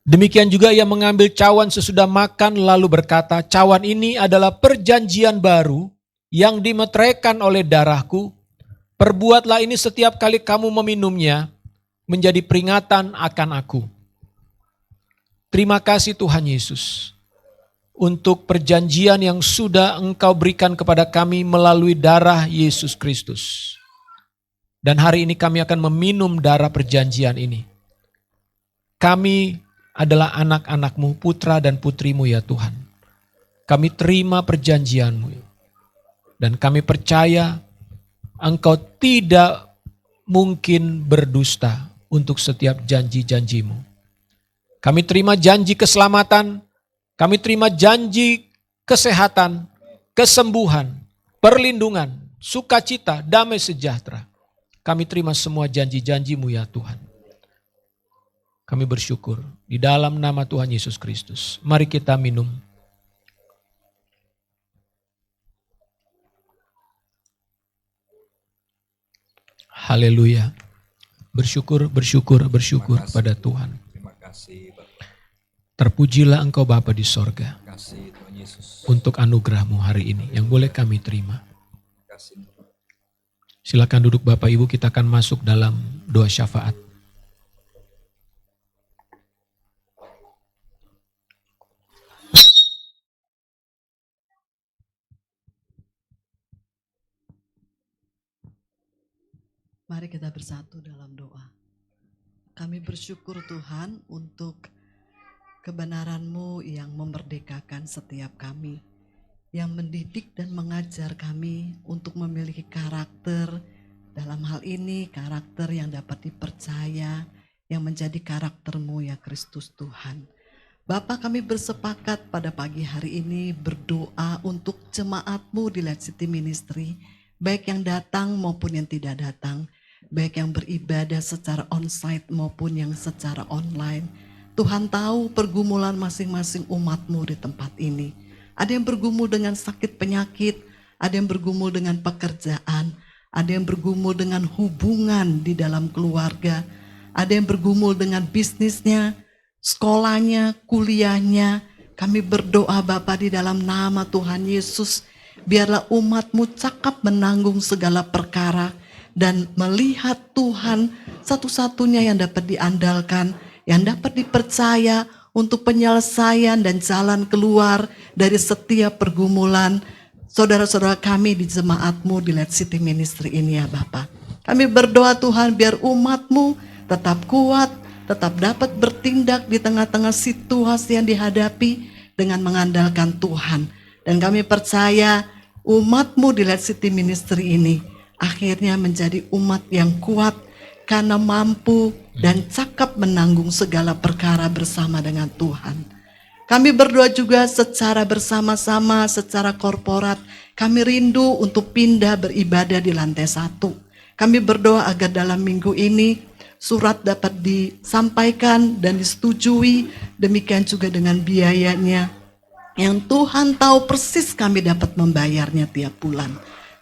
Demikian juga ia mengambil cawan sesudah makan lalu berkata, cawan ini adalah perjanjian baru yang dimeteraikan oleh darahku. Perbuatlah ini setiap kali kamu meminumnya menjadi peringatan akan aku. Terima kasih Tuhan Yesus untuk perjanjian yang sudah Engkau berikan kepada kami melalui darah Yesus Kristus. Dan hari ini kami akan meminum darah perjanjian ini. Kami adalah anak-anak-Mu, putra dan putri-Mu ya Tuhan. Kami terima perjanjian-Mu. Dan kami percaya Engkau tidak mungkin berdusta untuk setiap janji-janji-Mu. Kami terima janji keselamatan, kami terima janji kesehatan, kesembuhan, perlindungan, sukacita, damai sejahtera. Kami terima semua janji-janji-Mu ya Tuhan. Kami bersyukur di dalam nama Tuhan Yesus Kristus. Mari kita minum. Haleluya. Bersyukur pada Tuhan. Terima kasih Bapak. Terpujilah Engkau Bapa di sorga. Terima kasih Tuhan Yesus. Untuk anugerah-Mu hari ini yang boleh kami terima. Terima kasih. Silakan duduk Bapak Ibu, kita akan masuk dalam doa syafaat. Mari kita bersatu dalam doa. Kami bersyukur Tuhan untuk kebenaran-Mu yang memerdekakan setiap kami, yang mendidik dan mengajar kami untuk memiliki karakter, dalam hal ini karakter yang dapat dipercaya, yang menjadi karakter-Mu ya Kristus Tuhan. Bapa, kami bersepakat pada pagi hari ini berdoa untuk jemaat-Mu di Light City Ministry, baik yang datang maupun yang tidak datang, baik yang beribadah secara onsite maupun yang secara online. Tuhan tahu pergumulan masing-masing umat-Mu di tempat ini. Ada yang bergumul dengan sakit penyakit, ada yang bergumul dengan pekerjaan, ada yang bergumul dengan hubungan di dalam keluarga, ada yang bergumul dengan bisnisnya. sekolahnya, kuliahnya. Kami berdoa Bapa di dalam nama Tuhan Yesus, biarlah umat-Mu cakap menanggung segala perkara dan melihat Tuhan satu-satunya yang dapat diandalkan, yang dapat dipercaya untuk penyelesaian dan jalan keluar dari setiap pergumulan saudara-saudara kami di jemaat-Mu di Light City Ministry ini ya Bapa. Kami berdoa Tuhan biar umat-Mu tetap kuat, tetap dapat bertindak di tengah-tengah situasi yang dihadapi dengan mengandalkan Tuhan. Dan kami percaya umat-Mu di Light City Ministry ini akhirnya menjadi umat yang kuat karena mampu dan cakap menanggung segala perkara bersama dengan Tuhan. Kami berdoa juga secara bersama-sama, secara korporat. Kami rindu untuk pindah beribadah di lantai 1. Kami berdoa agar dalam minggu ini surat dapat disampaikan dan disetujui, demikian juga dengan biayanya yang Tuhan tahu persis kami dapat membayarnya tiap bulan.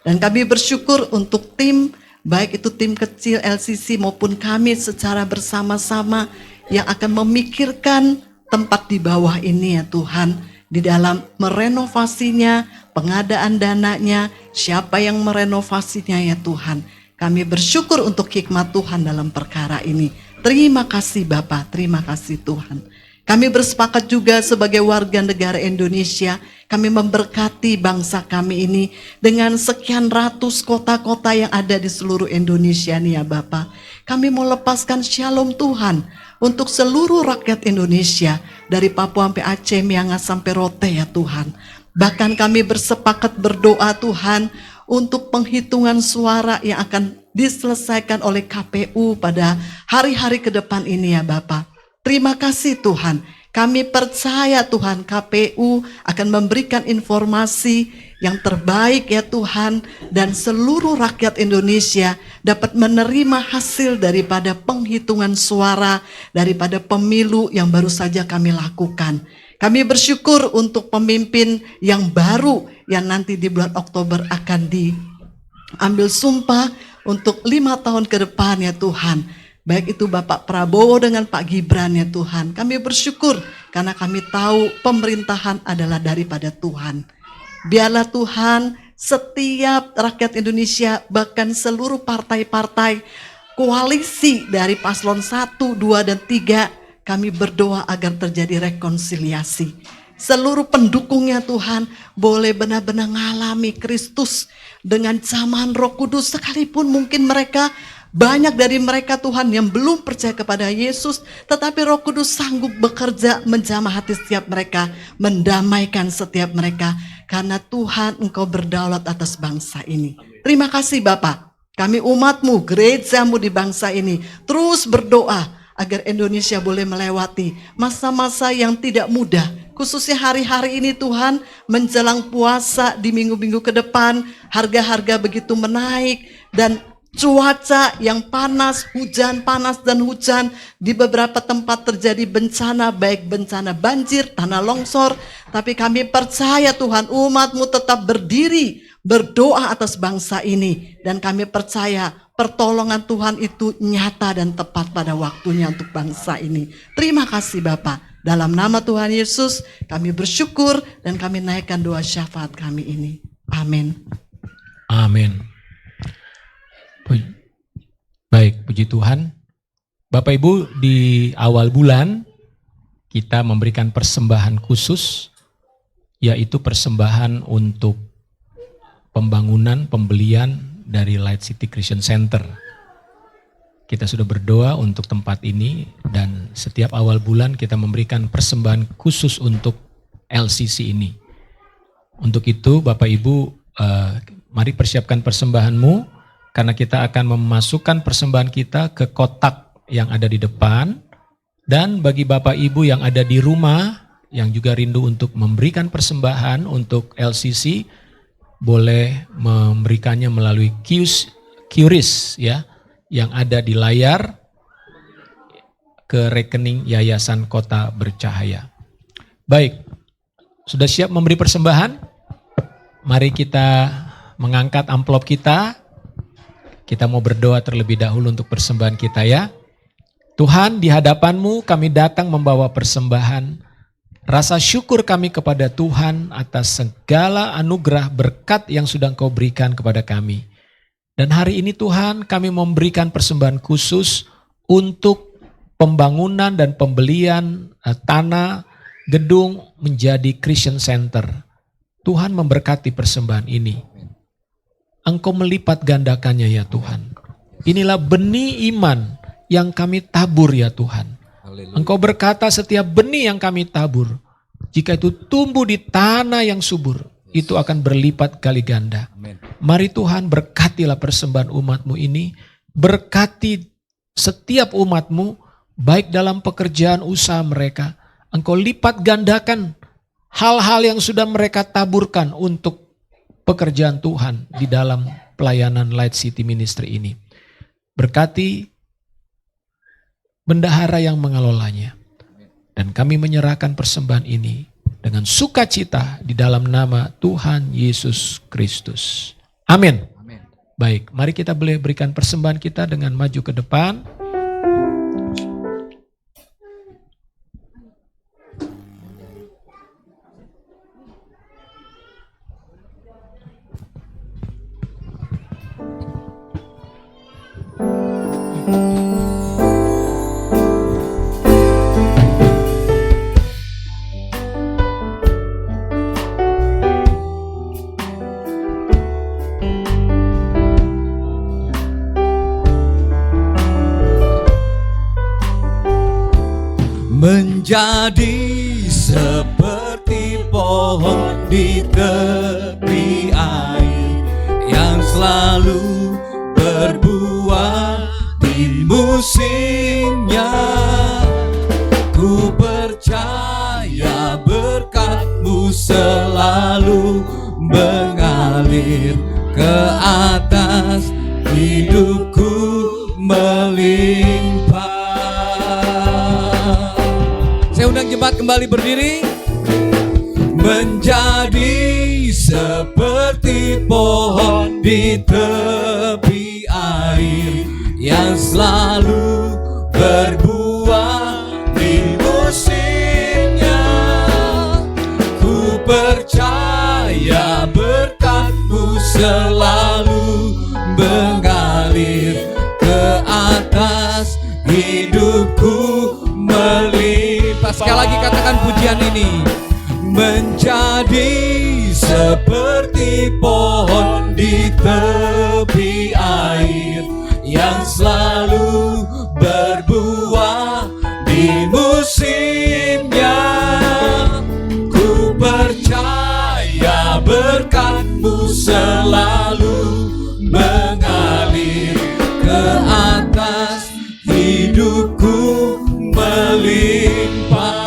Dan kami bersyukur untuk tim, baik itu tim kecil LCC maupun kami secara bersama-sama yang akan memikirkan tempat di bawah ini ya Tuhan, di dalam merenovasinya, pengadaan dananya, siapa yang merenovasinya ya Tuhan. Kami bersyukur untuk hikmat Tuhan dalam perkara ini. Terima kasih Bapa, terima kasih Tuhan. Kami bersepakat juga sebagai warga negara Indonesia, kami memberkati bangsa kami ini dengan sekian ratus kota-kota yang ada di seluruh Indonesia nih ya Bapa. Kami mau lepaskan shalom Tuhan untuk seluruh rakyat Indonesia, dari Papua sampai Aceh, Miangas sampai Rote ya Tuhan. Bahkan kami bersepakat berdoa Tuhan untuk penghitungan suara yang akan diselesaikan oleh KPU pada hari-hari ke depan ini ya Bapak. Terima kasih Tuhan. Kami percaya Tuhan KPU akan memberikan informasi yang terbaik ya Tuhan, dan seluruh rakyat Indonesia dapat menerima hasil daripada penghitungan suara daripada pemilu yang baru saja kami lakukan. Kami bersyukur untuk pemimpin yang baru yang nanti di bulan Oktober akan diambil sumpah untuk 5 tahun ke depan ya Tuhan. Baik itu Bapak Prabowo dengan Pak Gibran ya Tuhan. Kami bersyukur karena kami tahu pemerintahan adalah daripada Tuhan. Biarlah Tuhan setiap rakyat Indonesia, bahkan seluruh partai-partai koalisi dari paslon 1, 2, dan 3, kami berdoa agar terjadi rekonsiliasi. Seluruh pendukungnya Tuhan boleh benar-benar mengalami Kristus dengan zaman Roh Kudus, sekalipun mungkin mereka banyak dari mereka Tuhan yang belum percaya kepada Yesus, tetapi Roh Kudus sanggup bekerja menjamah hati setiap mereka, mendamaikan setiap mereka, karena Tuhan Engkau berdaulat atas bangsa ini. Terima kasih Bapak, kami umat-Mu, gereja-Mu di bangsa ini terus berdoa agar Indonesia boleh melewati masa-masa yang tidak mudah, khususnya hari-hari ini Tuhan, menjelang puasa di minggu-minggu ke depan, harga-harga begitu menaik, dan cuaca yang panas, hujan, panas dan hujan. Di beberapa tempat terjadi bencana, baik bencana banjir, tanah longsor. Tapi kami percaya Tuhan, umat-Mu tetap berdiri, berdoa atas bangsa ini. Dan kami percaya pertolongan Tuhan itu nyata dan tepat pada waktunya untuk bangsa ini. Terima kasih Bapak. Dalam nama Tuhan Yesus kami bersyukur dan kami naikkan doa syafaat kami ini. Amin. Amin. Baik, puji Tuhan. Bapak Ibu, di awal bulan kita memberikan persembahan khusus, yaitu persembahan untuk pembangunan, pembelian dari Light City Christian Center. Kita sudah berdoa untuk tempat ini, dan setiap awal bulan kita memberikan persembahan khusus untuk LCC ini. Untuk itu Bapak Ibu, mari persiapkan persembahanmu, karena kita akan memasukkan persembahan kita ke kotak yang ada di depan. Dan bagi Bapak Ibu yang ada di rumah, yang juga rindu untuk memberikan persembahan untuk LCC, boleh memberikannya melalui QRIS ya, yang ada di layar, ke rekening Yayasan Kota Bercahaya. Baik, sudah siap memberi persembahan? Mari kita mengangkat amplop kita. Kita mau berdoa terlebih dahulu untuk persembahan kita ya. Tuhan, di hadapan-Mu kami datang membawa persembahan. Rasa syukur kami kepada Tuhan atas segala anugerah berkat yang sudah Engkau berikan kepada kami. Dan hari ini Tuhan, kami memberikan persembahan khusus untuk pembangunan dan pembelian tanah gedung menjadi Christian Center. Tuhan memberkati persembahan ini. Engkau melipat gandakannya ya Tuhan. Inilah benih iman yang kami tabur ya Tuhan. Engkau berkata setiap benih yang kami tabur, jika itu tumbuh di tanah yang subur, itu akan berlipat kali ganda. Mari Tuhan berkatilah persembahan umat-Mu ini, berkati setiap umat-Mu, baik dalam pekerjaan usaha mereka. Engkau lipat gandakan hal-hal yang sudah mereka taburkan untuk pekerjaan Tuhan di dalam pelayanan Light City Ministry ini. Berkati bendahara yang mengelolanya. Dan kami menyerahkan persembahan ini dengan sukacita di dalam nama Tuhan Yesus Kristus. Amin. Baik, mari kita boleh berikan persembahan kita dengan maju ke depan. Menjadi seperti pohon di tepi air yang selalu berbuah di musimnya. Ku percaya berkat-Mu selalu mengalir ke atas, hidupku melimpah. Saya undang jemaat kembali berdiri. Menjadi seperti pohon di tepi air yang selalu berbuah di musimnya. Ku percaya berkat-Mu selalu mengalir ke atas, hidupku melimpah. Sekali lagi katakan pujian ini. Menjadi seperti pohon di tepi air yang selalu berbuah di musimnya. Ku percaya berkat-Mu selalu mengalir ke atas, hidupku melimpah.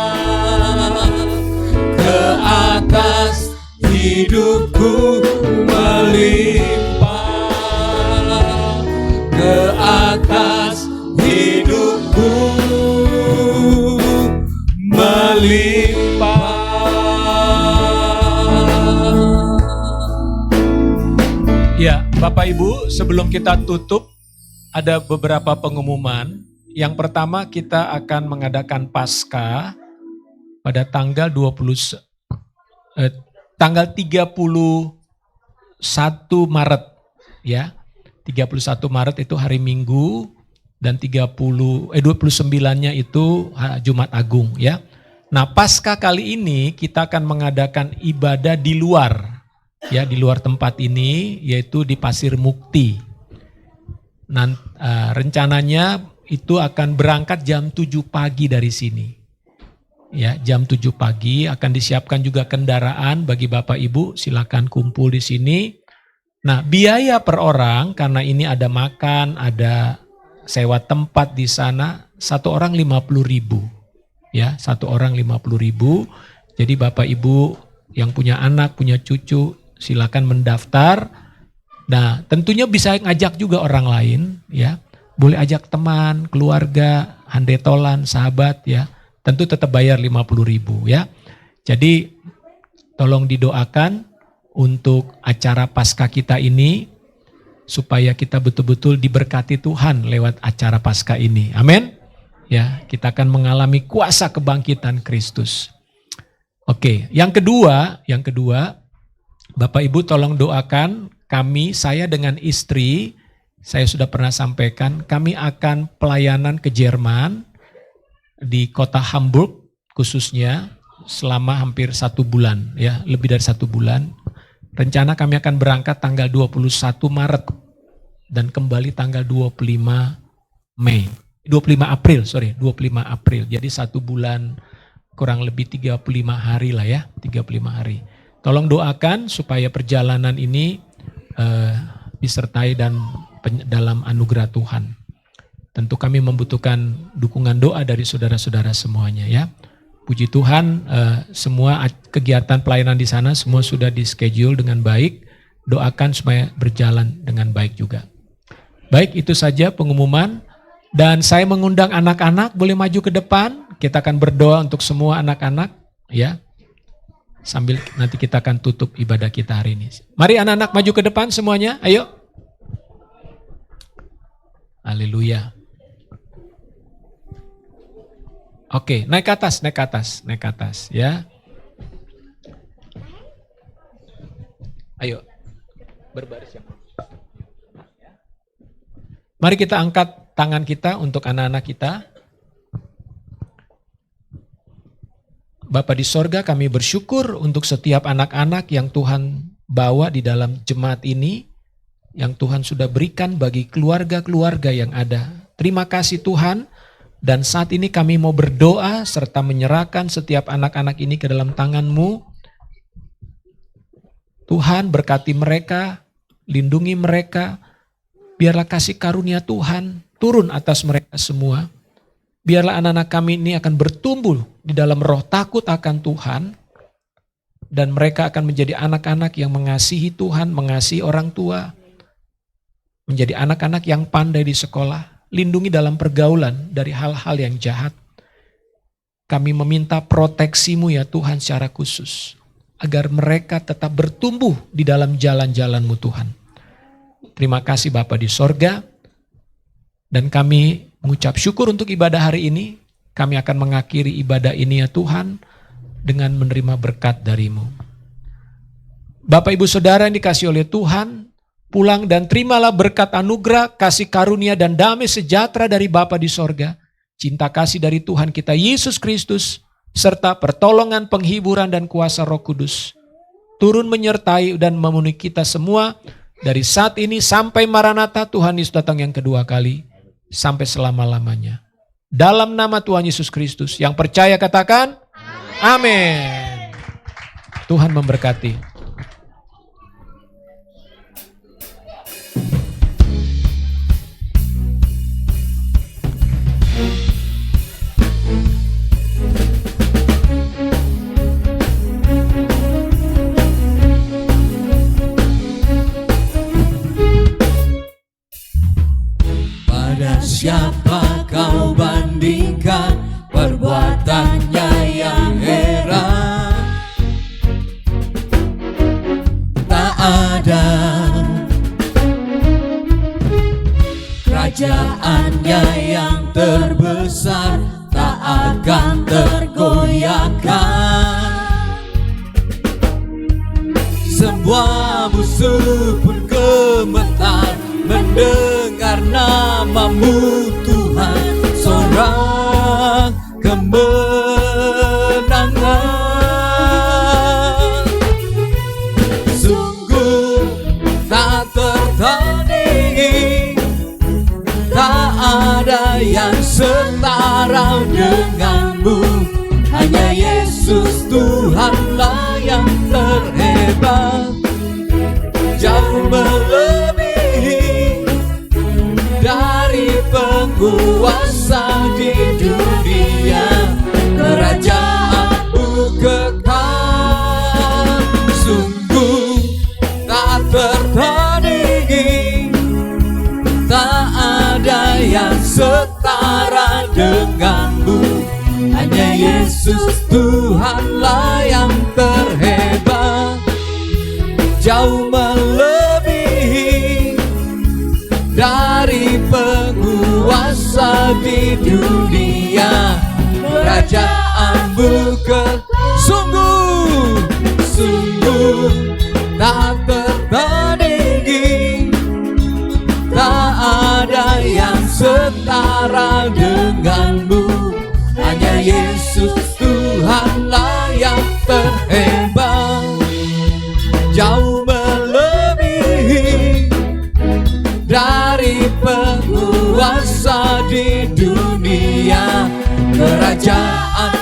Ke atas, hidupku melimpah. Ke atas, hidupku melimpah. Ya, Bapak Ibu, sebelum kita tutup, ada beberapa pengumuman. Yang pertama, kita akan mengadakan Paskah pada tanggal 31 Maret ya. 31 Maret itu hari Minggu dan 29-nya itu Jumat Agung ya. Nah, Paskah kali ini kita akan mengadakan ibadah di luar ya, di luar tempat ini, yaitu di Pasir Mukti. Rencananya itu akan berangkat jam 7 pagi dari sini. Ya, jam 7 pagi akan disiapkan juga kendaraan bagi Bapak Ibu, silakan kumpul di sini. Nah, biaya per orang karena ini ada makan, ada sewa tempat di sana, satu orang 50.000. Ya, satu orang 50.000. Jadi Bapak Ibu yang punya anak, punya cucu, silakan mendaftar. Nah, tentunya bisa ngajak juga orang lain ya. Boleh ajak teman, keluarga, handetolan, sahabat ya. Tentu tetap bayar 50.000 ya. Jadi tolong didoakan untuk acara Paskah kita ini supaya kita betul-betul diberkati Tuhan lewat acara Paskah ini. Amin. Ya, kita akan mengalami kuasa kebangkitan Kristus. Oke, yang kedua, Bapak Ibu tolong doakan kami, saya dengan istri, saya sudah pernah sampaikan, kami akan pelayanan ke Jerman, di kota Hamburg khususnya, selama hampir 1 bulan, ya, lebih dari 1 bulan. Rencana kami akan berangkat tanggal 21 Maret dan kembali tanggal 25 April. Jadi 1 bulan kurang lebih 35 hari lah ya, 35 hari. Tolong doakan supaya perjalanan ini disertai dan dalam anugerah Tuhan. Tentu kami membutuhkan dukungan doa dari saudara-saudara semuanya ya. Puji Tuhan, semua kegiatan pelayanan di sana semua sudah di-schedule dengan baik. Doakan supaya berjalan dengan baik juga. Baik, itu saja pengumuman. Dan saya mengundang anak-anak boleh maju ke depan. Kita akan berdoa untuk semua anak-anak ya. Sambil nanti kita akan tutup ibadah kita hari ini. Mari anak-anak maju ke depan semuanya, ayo. Haleluya. Oke, naik ke atas ya. Ayo, berbaris ya. Mari kita angkat tangan kita untuk anak-anak kita. Bapa di sorga, kami bersyukur untuk setiap anak-anak yang Tuhan bawa di dalam jemaat ini, yang Tuhan sudah berikan bagi keluarga-keluarga yang ada. Terima kasih Tuhan, dan saat ini kami mau berdoa serta menyerahkan setiap anak-anak ini ke dalam tangan-Mu. Tuhan berkati mereka, lindungi mereka, biarlah kasih karunia Tuhan turun atas mereka semua. Biarlah anak-anak kami ini akan bertumbuh di dalam roh takut akan Tuhan. Dan mereka akan menjadi anak-anak yang mengasihi Tuhan, mengasihi orang tua. Menjadi anak-anak yang pandai di sekolah. Lindungi dalam pergaulan dari hal-hal yang jahat. Kami meminta proteksi-Mu ya Tuhan secara khusus. Agar mereka tetap bertumbuh di dalam jalan-jalan-Mu Tuhan. Terima kasih Bapa di sorga. Dan kami mengucap syukur untuk ibadah hari ini. Kami akan mengakhiri ibadah ini ya Tuhan dengan menerima berkat dari-Mu. Bapak Ibu Saudara yang dikasihi oleh Tuhan, pulang dan terimalah berkat anugerah, kasih karunia dan damai sejahtera dari Bapa di sorga, cinta kasih dari Tuhan kita Yesus Kristus, serta pertolongan, penghiburan dan kuasa Roh Kudus turun menyertai dan memenuhi kita semua dari saat ini sampai Maranatha Tuhan Yesus datang yang kedua kali. Sampai selama-lamanya. Dalam nama Tuhan Yesus Kristus. Yang percaya katakan, amin. Tuhan memberkati. Siapa kau bandingkan perbuatannya yang heran? Tak ada kerajaannya yang terbesar, tak akan tergoyahkan. Semua musuh pun gemetar mendengar nama-Mu Tuhan, sorak kemenangan. Sungguh tak tertandingi, tak ada yang setara dengan-Mu. Hanya Yesus Tuhanlah yang terhebat, jauh melebihi dari penguasa di dunia. Kerajaan-Mu kekal, sungguh tak tertandingi, tak ada yang setara dengan-Mu. Hanya Yesus Tuhanlah yang terhebat, jauh melebihi dari penguasa berkuasa di dunia, kerajaanmu sungguh tak tertandingi. Tak ada yang setara denganmu, hanya Yesus Tuhanlah yang terhebat. Jauh melebihi dari penguasa di dunia, kerajaan